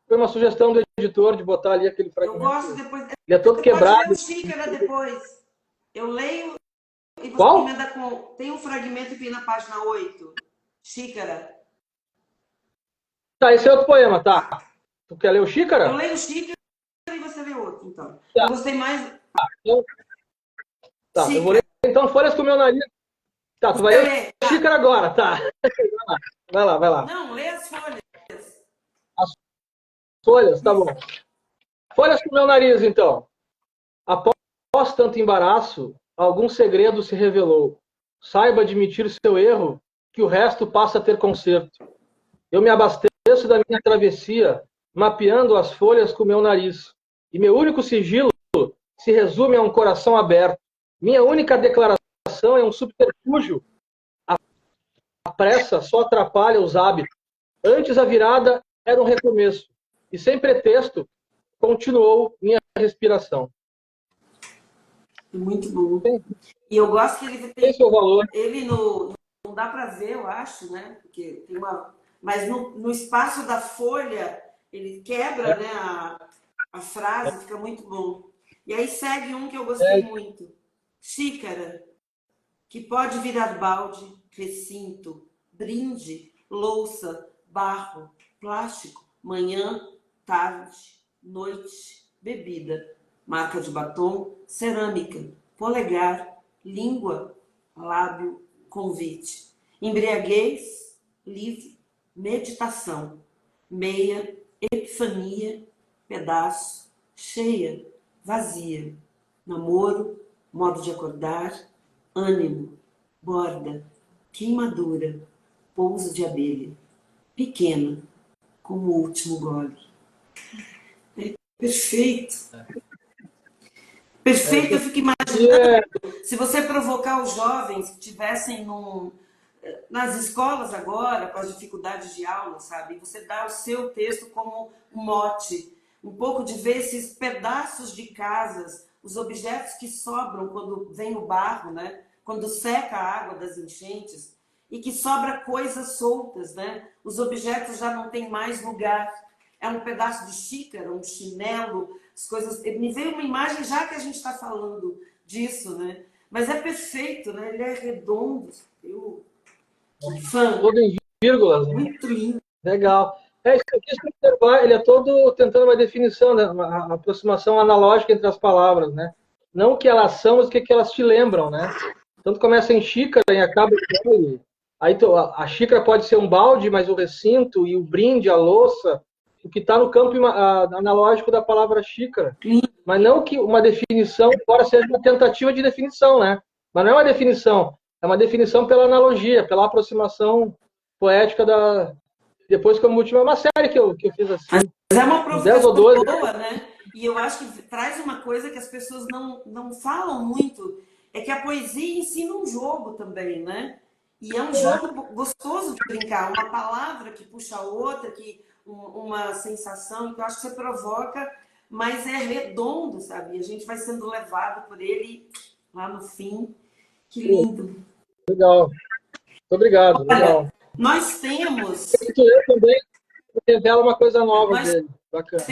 Foi uma sugestão do editor de botar ali aquele fragmento. Eu gosto depois. Ele é todo quebrado. Pode ler o Xícara depois. Eu leio e você Qual? emenda com... Tem um fragmento que vem na página 8. Xícara. Tá, esse é outro poema, tá. Tu quer ler o Xícara? Eu leio o Xícara e você lê outro, então. Tá. Eu gostei mais... Tá, eu vou ler então Folhas com Meu Nariz. Tá, tu vai ler o Xícara agora, tá. Vai lá. Não, lê as folhas. As folhas, tá bom. Folhas com Meu Nariz, então. Após tanto embaraço, algum segredo se revelou. Saiba admitir seu erro, que o resto passa a ter conserto. Eu me abasteço da minha travessia, mapeando as folhas com meu nariz. E meu único sigilo se resume a um coração aberto. Minha única declaração é um subterfúgio. A pressa só atrapalha os hábitos. Antes a virada era um recomeço. E sem pretexto, continuou minha respiração. Muito bom. E eu gosto que ele tem... Esse é o valor. Ele não dá para ver, eu acho, né? Porque tem uma... Mas no espaço da folha, ele quebra, né, a frase, fica muito bom. E aí segue um que eu gostei muito. Xícara, que pode virar balde, recinto, brinde, louça, barro, plástico, manhã, tarde, noite, bebida, marca de batom, cerâmica, polegar, língua, lábio, convite, embriaguez, livre, meditação, meia, epifania, pedaço, cheia, vazia, namoro, modo de acordar, ânimo, borda, queimadura, pouso de abelha, pequena, como o último gole. É perfeito. Perfeito, eu fico imaginando, se você provocar os jovens que estivessem nas escolas agora, com as dificuldades de aula, sabe? Você dá o seu texto como um mote, um pouco de ver esses pedaços de casas, os objetos que sobram quando vem o barro, né? Quando seca a água das enchentes, e que sobra coisas soltas, né? Os objetos já não têm mais lugar. É um pedaço de xícara, um chinelo, as coisas... Me veio uma imagem, já que a gente está falando disso, né? Mas é perfeito, né? Ele é redondo. Fã. Todo em vírgulas. Né? Muito lindo. Legal. Isso aqui, se observar, ele é todo tentando uma definição, né? Uma aproximação analógica entre as palavras, né? Não o que elas são, mas o que elas te lembram, né? Tanto começa em xícara e acaba em... Aí a xícara pode ser um balde, mas o recinto e o brinde, a louça, o que está no campo analógico da palavra xícara. Mas não que uma definição, embora seja uma tentativa de definição, né? Mas não é uma definição, é uma definição pela analogia, pela aproximação poética da... Depois, como última, é uma série que eu fiz assim. Mas é uma provocação boa, né? E eu acho que traz uma coisa que as pessoas não falam muito, é que a poesia ensina um jogo também, né? E é um jogo gostoso de brincar, uma palavra que puxa a outra, uma sensação que eu acho que você provoca, mas é redondo, sabe? E a gente vai sendo levado por ele lá no fim. Que lindo. Legal. Muito obrigado. Olha, legal. Nós temos... Eu também revela uma coisa nova dele. Bacana.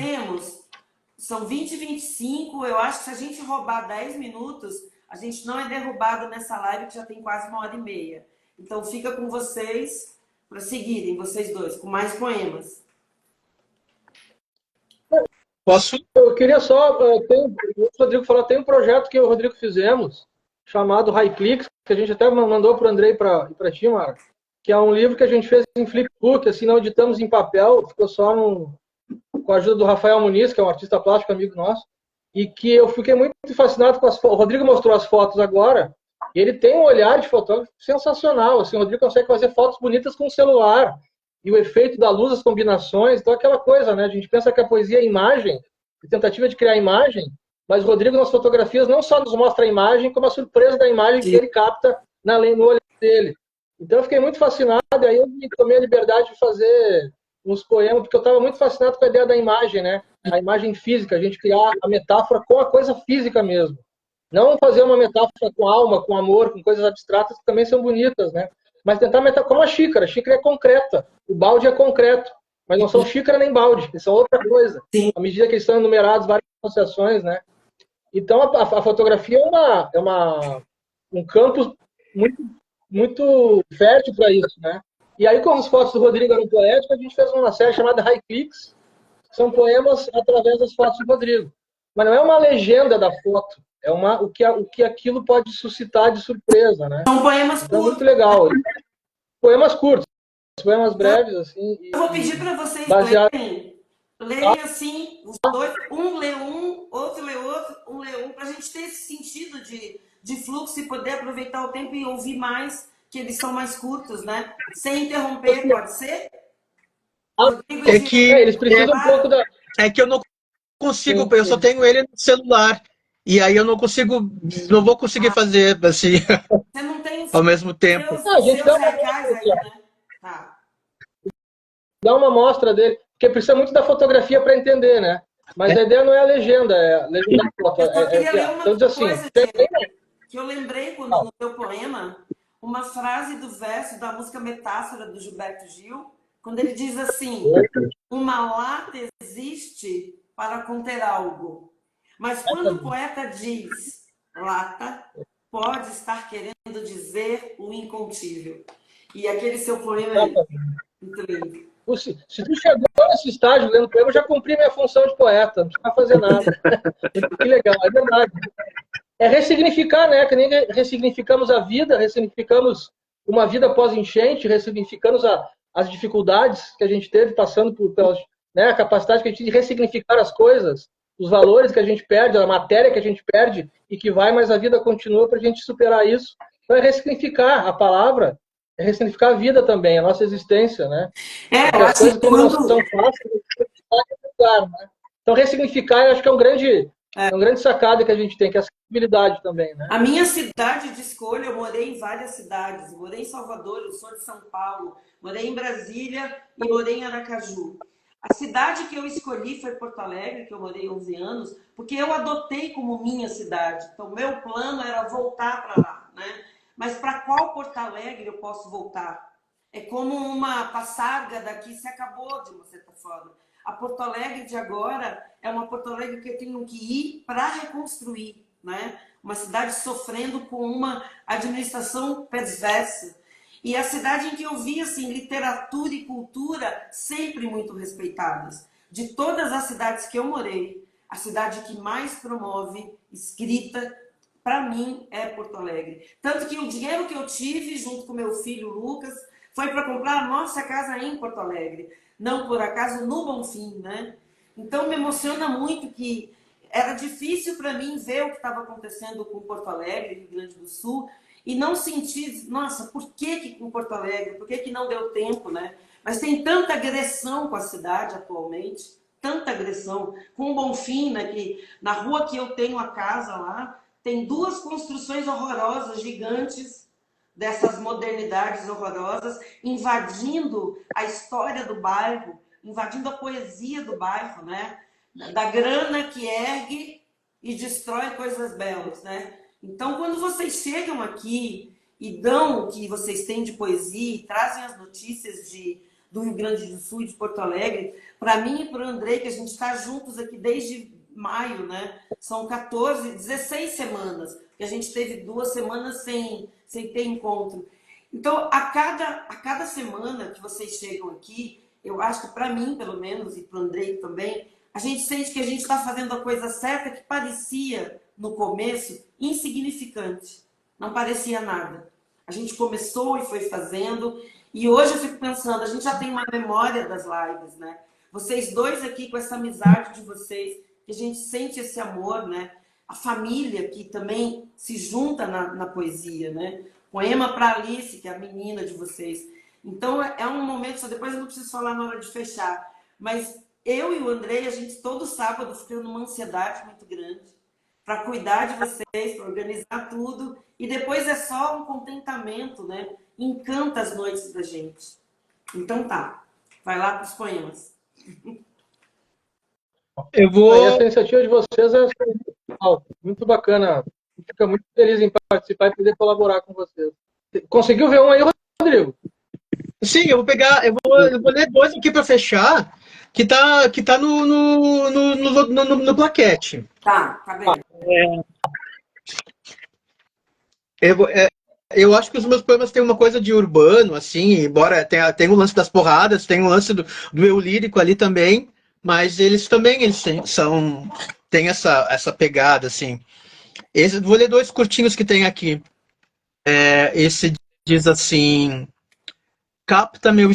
São 20h25, eu acho que se a gente roubar 10 minutos, a gente não é derrubado nessa live que já tem quase 1h30. Então fica com vocês para seguirem, vocês dois, com mais poemas. Posso? Eu queria só... o Rodrigo falou, tem um projeto que eu e o Rodrigo fizemos, chamado HiClix, que a gente até mandou para o Andrei e para ti, Mara, que é um livro que a gente fez em flipbook, assim, não editamos em papel, ficou só com a ajuda do Rafael Muniz, que é um artista plástico amigo nosso, e que eu fiquei muito fascinado com as fotos. O Rodrigo mostrou as fotos agora, e ele tem um olhar de fotógrafo sensacional, assim, o Rodrigo consegue fazer fotos bonitas com o celular, e o efeito da luz, as combinações, então aquela coisa, né, a gente pensa que a poesia é imagem, tentativa de criar imagem, mas o Rodrigo nas fotografias não só nos mostra a imagem, como a surpresa da imagem que ele capta no olhar dele. Então eu fiquei muito fascinado, e aí eu tomei a liberdade de fazer uns poemas, porque eu estava muito fascinado com a ideia da imagem, né? A imagem física, a gente criar a metáfora com a coisa física mesmo. Não fazer uma metáfora com alma, com amor, com coisas abstratas que também são bonitas, né? Mas tentar metáfora como a xícara. A xícara é concreta, o balde é concreto, mas não são xícara nem balde, eles são outra coisa. À medida que eles são enumerados, várias associações, né? Então a fotografia é um campo muito fértil para isso, né? E aí, como as fotos do Rodrigo eram poéticas, a gente fez uma série chamada HiClix, que são poemas através das fotos do Rodrigo. Mas não é uma legenda da foto, é o que aquilo pode suscitar de surpresa, né? São poemas então, curtos. É muito legal. Poemas curtos, poemas breves, assim. Eu vou pedir para vocês lerem assim, os dois, um lê um, outro lê outro, um lê um, para a gente ter esse sentido de fluxo e poder aproveitar o tempo e ouvir mais, que eles são mais curtos, né? Sem interromper, pode ser? Eles precisam um pouco da... É que eu não consigo, eu só tenho ele no celular. E aí eu não vou conseguir fazer assim, você não tem ao mesmo tempo. A gente dá uma aí, né? Dá uma amostra dele, porque precisa muito da fotografia para entender, né? Mas a ideia não é a legenda, é a legenda da foto. Eu só queria ler Então uma diz assim, coisa, que eu lembrei quando no teu poema, uma frase do verso da música Metáfora do Gilberto Gil, quando ele diz assim: uma lata existe para conter algo, mas quando o poeta diz lata, pode estar querendo dizer o incontível. E aquele seu poema é muito lindo. se tu chegou nesse estágio lendo poema, eu já cumpri minha função de poeta, não precisa fazer nada. Que legal, é verdade. É ressignificar, né? Que nem ressignificamos a vida, ressignificamos uma vida pós-enchente, ressignificamos as dificuldades que a gente teve passando pelas, né? A capacidade que a gente tem de ressignificar as coisas, os valores que a gente perde, a matéria que a gente perde e que vai, mas a vida continua para a gente superar isso. Então é ressignificar a palavra, é ressignificar a vida também, a nossa existência, né? Porque Eu as acho coisas, que como não são fáceis, lugar, né? Então ressignificar, eu acho que é um grande sacada que a gente tem, que é a sensibilidade também, né? a minha cidade de escolha, eu morei em várias cidades. Morei em Salvador, eu sou de São Paulo. Morei em Brasília e morei em Aracaju. A cidade que eu escolhi foi Porto Alegre, que eu morei 11 anos, porque eu adotei como minha cidade. Então, meu plano era voltar para lá, né? Mas para qual Porto Alegre eu posso voltar? É como uma passarga daqui se acabou, de uma certa forma. A Porto Alegre de agora é uma Porto Alegre que eu tenho que ir para reconstruir, né? Uma cidade sofrendo com uma administração perversa. E a cidade em que eu vi assim, literatura e cultura sempre muito respeitadas. De todas as cidades que eu morei, a cidade que mais promove escrita, para mim, é Porto Alegre. Tanto que o dinheiro que eu tive, junto com meu filho Lucas, foi para comprar a nossa casa em Porto Alegre. Não por acaso no Bonfim, né? Então me emociona muito que era difícil para mim ver o que estava acontecendo com Porto Alegre, Rio Grande do Sul, e não sentir, nossa, por que com Porto Alegre? Por que não deu tempo, né? Mas tem tanta agressão com a cidade atualmente, tanta agressão. Com o Bonfim, né, que na rua que eu tenho a casa lá, tem duas construções horrorosas, gigantes, dessas modernidades horrorosas, invadindo a história do bairro, invadindo a poesia do bairro, né? Da grana que ergue e destrói coisas belas, né? Então, quando vocês chegam aqui e dão o que vocês têm de poesia e trazem as notícias do Rio Grande do Sul e de Porto Alegre, para mim e para o Andrei, que a gente está juntos aqui desde maio, né? São 14, 16 semanas, que a gente teve 2 semanas sem ter encontro. Então, a cada semana que vocês chegam aqui, eu acho que para mim, pelo menos, e para o Andrei também, a gente sente que a gente está fazendo a coisa certa que parecia, no começo, insignificante. Não parecia nada. A gente começou e foi fazendo, e hoje eu fico pensando, a gente já tem uma memória das lives, né? Vocês dois aqui, com essa amizade de vocês, que a gente sente esse amor, né? A família que também se junta na poesia, né? Poema para Alice, que é a menina de vocês. Então, é um momento, só depois eu não preciso falar na hora de fechar, mas eu e o Andrei, a gente todo sábado fica numa ansiedade muito grande para cuidar de vocês, para organizar tudo, e depois é só um contentamento, né? Encanta as noites da gente. Então tá, vai lá para os poemas. Eu vou. Essa iniciativa de vocês é muito bacana. Fica muito feliz em participar e poder colaborar com vocês. Conseguiu ver um aí, Rodrigo? Sim, eu vou ler dois aqui para fechar, que tá no plaquete. Tá bem. Eu acho que os meus poemas têm uma coisa de urbano, assim, embora tenha o lance das porradas, tem o lance do eu lírico ali também, mas eles têm essa pegada, assim. Vou ler dois curtinhos que tem aqui. Esse diz assim: capta meu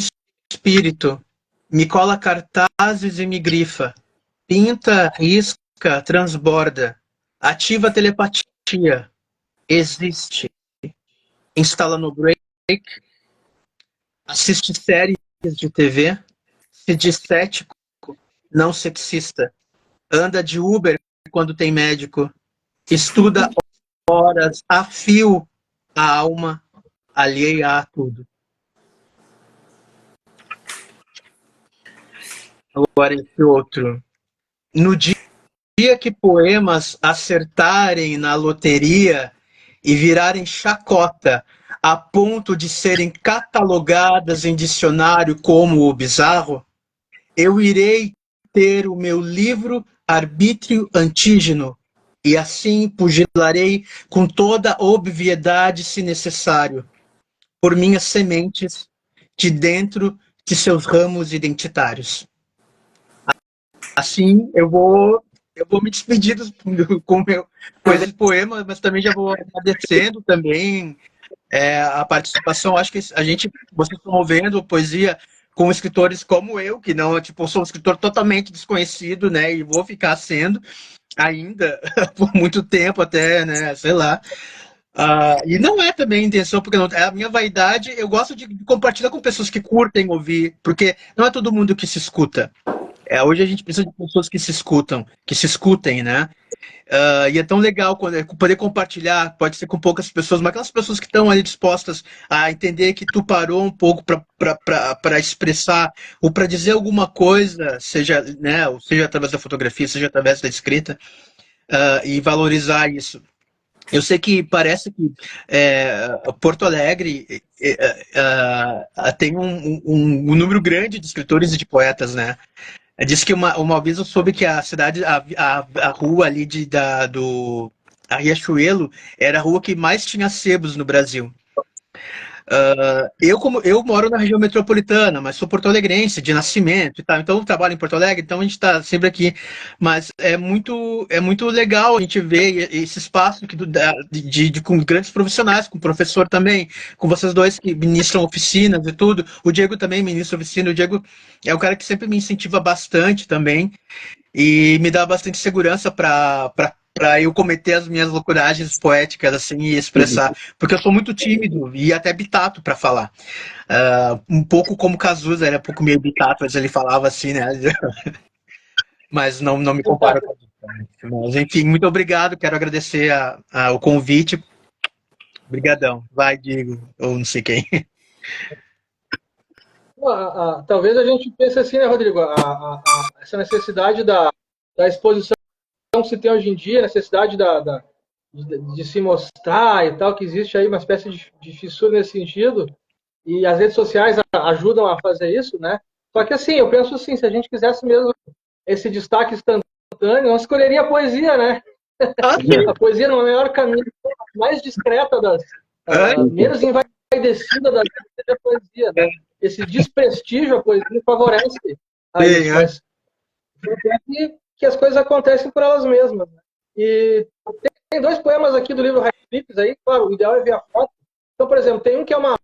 espírito, me cola cartazes e me grifa, pinta, risca, transborda, ativa a telepatia, existe, instala no break, assiste séries de TV, se diz cético, não sexista, anda de Uber quando tem médico, estuda horas a fio a alma alheia a tudo. Agora esse outro. no dia que poemas acertarem na loteria e virarem chacota a ponto de serem catalogadas em dicionário como o bizarro, eu irei ter o meu livro Arbítrio Antígeno e assim pugilarei com toda obviedade, se necessário, por minhas sementes de dentro de seus ramos identitários. Assim, eu vou me despedir com esse poema, mas também já vou agradecendo também a participação. Acho que vocês promovendo poesia com escritores como eu, que não, tipo, eu sou um escritor totalmente desconhecido, né, e vou ficar sendo ainda por muito tempo até, né, sei lá. E não é também a intenção, porque não, é a minha vaidade, eu gosto de compartilhar com pessoas que curtem ouvir, porque não é todo mundo que se escuta. Hoje a gente precisa de pessoas que se escutam, que se escutem, né? E é tão legal poder compartilhar, pode ser com poucas pessoas, mas aquelas pessoas que estão ali dispostas a entender que tu parou um pouco para expressar ou para dizer alguma coisa, seja, né, ou seja através da fotografia, seja através da escrita, e valorizar isso. Eu sei que parece que Porto Alegre tem um número grande de escritores e de poetas, né? Diz que uma vez eu soube que a cidade, a rua ali a Riachuelo era a rua que mais tinha sebos no Brasil. Eu moro na região metropolitana, mas sou porto-alegrense de nascimento e tal, então eu trabalho em Porto Alegre, então a gente está sempre aqui. Mas é muito legal a gente ver esse espaço com grandes profissionais, com o professor também, com vocês dois que ministram oficinas e tudo. O Diego também ministra oficina. O Diego é um cara que sempre me incentiva bastante também e me dá bastante segurança para eu cometer as minhas loucuragens poéticas assim e expressar, porque eu sou muito tímido e até bitato para falar. Um pouco como Cazuza, era um pouco meio bitato, mas ele falava assim, né? Mas não me comparo com ele. Mas, enfim, muito obrigado, quero agradecer o convite. Obrigadão. Vai, Diego, ou não sei quem. Talvez a gente pense assim, né, Rodrigo? Essa necessidade da exposição que se tem hoje em dia, a necessidade de se mostrar e tal, que existe aí uma espécie de fissura nesse sentido, e as redes sociais ajudam a fazer isso, né? Só que assim, eu penso assim, se a gente quisesse mesmo esse destaque instantâneo, não escolheria a poesia, né? A poesia no maior caminho, mais discreta menos envaidecida das é a poesia, né? Esse desprestígio à poesia favorece a isso, mas que as coisas acontecem por elas mesmas. Né? E tem dois poemas aqui do livro Raízes aí, claro, o ideal é ver a foto. Então, por exemplo, tem um que é uma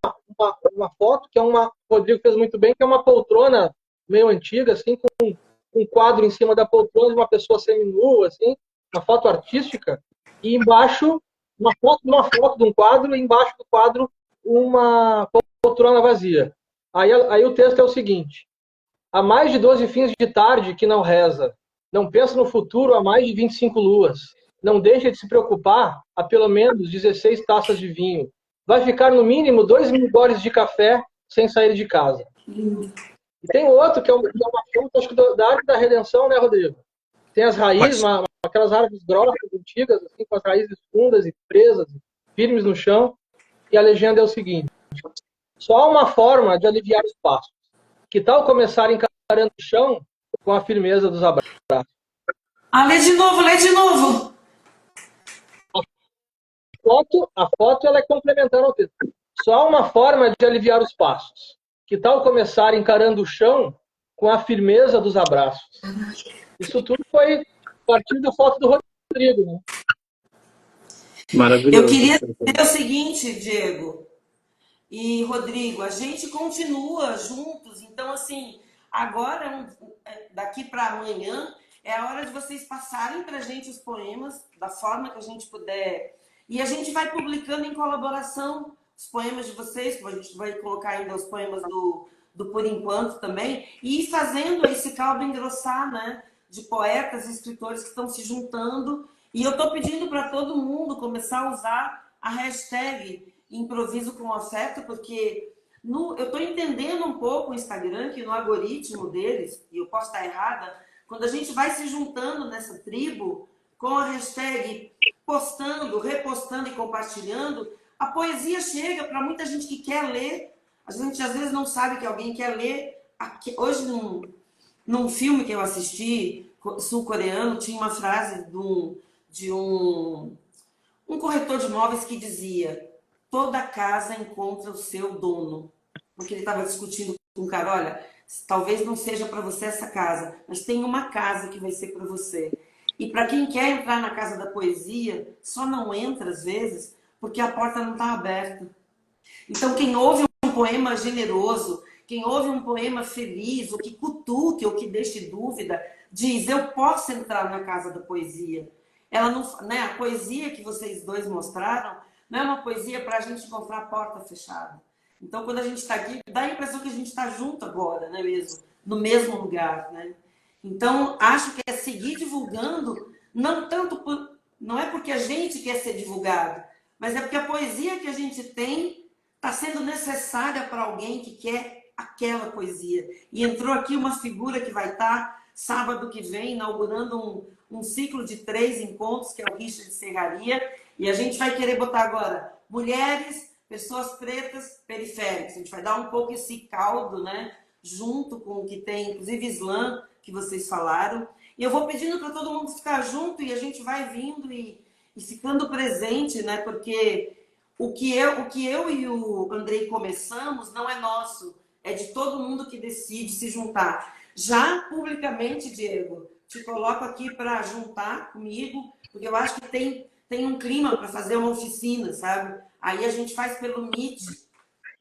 foto, que é o Rodrigo fez muito bem, que é uma poltrona meio antiga, assim, com um quadro em cima da poltrona de uma pessoa seminua, assim, uma foto artística, e embaixo, uma foto de um quadro, e embaixo do quadro, uma poltrona vazia. Aí o texto é o seguinte: há mais de 12 fins de tarde que não reza, não pensa no futuro há mais de 25 luas, não deixa de se preocupar há pelo menos 16 taças de vinho, vai ficar no mínimo 2.000 goles de café sem sair de casa. E tem outro que é uma fonte, acho que da arte da redenção, né, Rodrigo? Tem as raízes, aquelas árvores grossas, antigas, assim, com as raízes fundas e presas, firmes no chão, e a legenda é o seguinte: só há uma forma de aliviar os passos. Que tal começar encarando o chão com a firmeza dos abraços? Lê de novo, lê de novo. A foto ela é complementar ao texto. Só há uma forma de aliviar os passos. Que tal começar encarando o chão com a firmeza dos abraços? Isso tudo foi partindo da foto do Rodrigo, né? Maravilhoso. Eu queria dizer o seguinte, Diego e Rodrigo, a gente continua juntos, então assim, agora, daqui para amanhã, é a hora de vocês passarem para a gente os poemas, da forma que a gente puder, e a gente vai publicando em colaboração os poemas de vocês, como a gente vai colocar ainda os poemas do Por Enquanto também, e ir fazendo esse caldo engrossar, né, de poetas e escritores que estão se juntando, e eu estou pedindo para todo mundo começar a usar a hashtag Improviso com Afeto, porque eu estou entendendo um pouco o Instagram, que no algoritmo deles, e eu posso estar errada, quando a gente vai se juntando nessa tribo, com a hashtag postando, repostando e compartilhando, a poesia chega para muita gente que quer ler. A gente às vezes não sabe que alguém quer ler. Hoje, num filme que eu assisti, sul-coreano, tinha uma frase de um corretor de imóveis que dizia: toda casa encontra o seu dono. Porque ele estava discutindo com um cara: olha, talvez não seja para você essa casa, mas tem uma casa que vai ser para você. E para quem quer entrar na casa da poesia, só não entra às vezes porque a porta não está aberta. Então, quem ouve um poema generoso, quem ouve um poema feliz, ou que cutuque, ou que deixe dúvida, diz: eu posso entrar na casa da poesia. Ela não, né, a poesia que vocês dois mostraram não é uma poesia para a gente encontrar a porta fechada. Então, quando a gente está aqui, dá a impressão que a gente está junto agora, né, mesmo? No mesmo lugar, né? Então, acho que é seguir divulgando, não é porque a gente quer ser divulgado, mas é porque a poesia que a gente tem está sendo necessária para alguém que quer aquela poesia. E entrou aqui uma figura que vai estar sábado que vem, inaugurando um ciclo de 3 encontros, que é o Richard Serraria, e a gente vai querer botar agora mulheres, pessoas pretas, periféricas. A gente vai dar um pouco esse caldo, né? Junto com o que tem, inclusive Islã, que vocês falaram. E eu vou pedindo para todo mundo ficar junto e a gente vai vindo e ficando presente, né? Porque o que eu e o Andrei começamos não é nosso, é de todo mundo que decide se juntar. Já publicamente, Diego, te coloco aqui para juntar comigo, porque eu acho que tem um clima para fazer uma oficina, sabe? Aí a gente faz pelo Meet,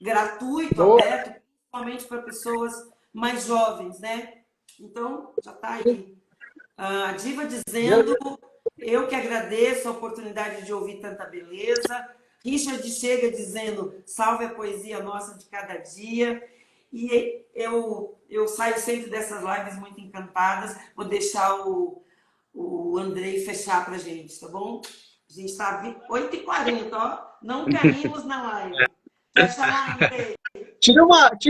gratuito, aberto, principalmente para pessoas mais jovens, né? Então, já está aí. A Diva dizendo: eu que agradeço a oportunidade de ouvir tanta beleza. Richard chega dizendo: salve a poesia nossa de cada dia. E eu saio sempre dessas lives muito encantadas. Vou deixar o Andrei fechar para a gente, tá bom? A gente está 8h40, ó. Não caímos na live. Fecha lá, Andrei. Tira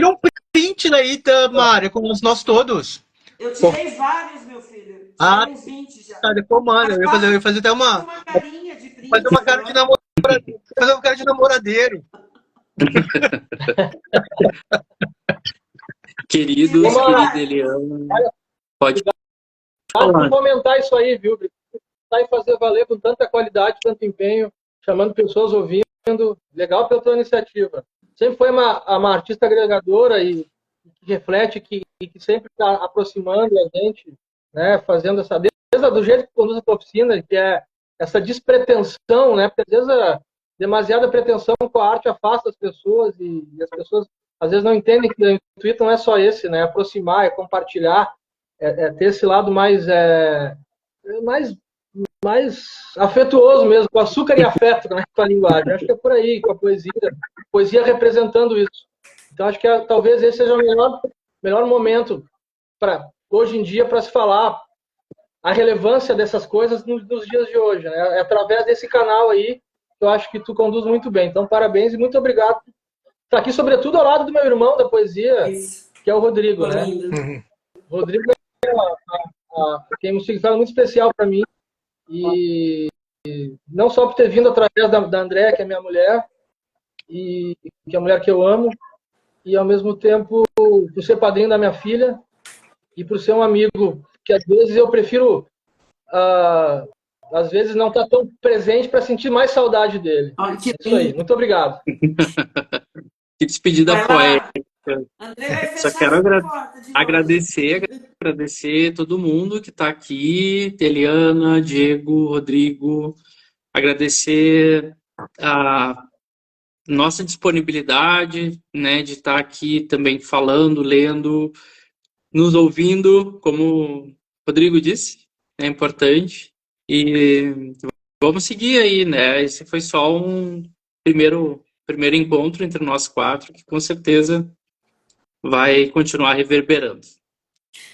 um print daí, Mário, com os nós todos. Eu tirei vários, meu filho. Tirei uns 20 já. Tá, depois manda. Eu ia fazer até uma carinha de print. Fazer uma cara de namoradeiro. Fazer uma cara de namoradeiro. Queridos, querida Eliana, pode falar. Comentar isso aí, viu? E fazer valer com tanta qualidade, tanto empenho, chamando pessoas, ouvindo. Legal pela tua iniciativa. Sempre foi uma artista agregadora e que reflete, que sempre está aproximando a gente, né? Fazendo essa... Desde do jeito que conduz a tua oficina, que é essa despretensão, né? Porque às vezes a demasiada pretensão com a arte afasta as pessoas e as pessoas às vezes não entendem que o intuito não é só esse, né? Aproximar, é compartilhar, é ter esse lado mais afetuoso mesmo, com açúcar e afeto, né, com a linguagem. Acho que é por aí, com a poesia representando isso. Então, acho que talvez esse seja o melhor momento hoje em dia para se falar a relevância dessas coisas nos dias de hoje, né? É através desse canal aí que eu acho que tu conduz muito bem. Então, parabéns e muito obrigado. Está aqui, sobretudo, ao lado do meu irmão da poesia, que é o Rodrigo, né? Uhum. Rodrigo tem um significado muito especial para mim. E não só por ter vindo através da Andréa, que é minha mulher, e que é a mulher que eu amo, e ao mesmo tempo por ser padrinho da minha filha e por ser um amigo que às vezes eu prefiro às vezes não estar tão presente para sentir mais saudade dele. Isso aí, muito obrigado. Que despedida poética. Só quero agradecer todo mundo que está aqui, Eliana, Diego, Rodrigo, agradecer a nossa disponibilidade, né, de estar aqui também falando, lendo, nos ouvindo, como o Rodrigo disse, é importante. E vamos seguir aí, né? Esse foi só um primeiro encontro entre nós 4, que com certeza vai continuar reverberando.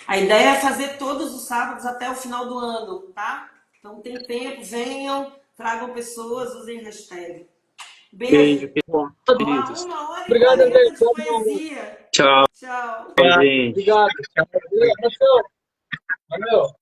A ideia é fazer todos os sábados até o final do ano, tá? Então tem tempo, venham, tragam pessoas, usem hashtag. Beijo. Queridos. Obrigado, André. Poesia. Tchau. Tchau. Obrigado. Obrigado. Valeu.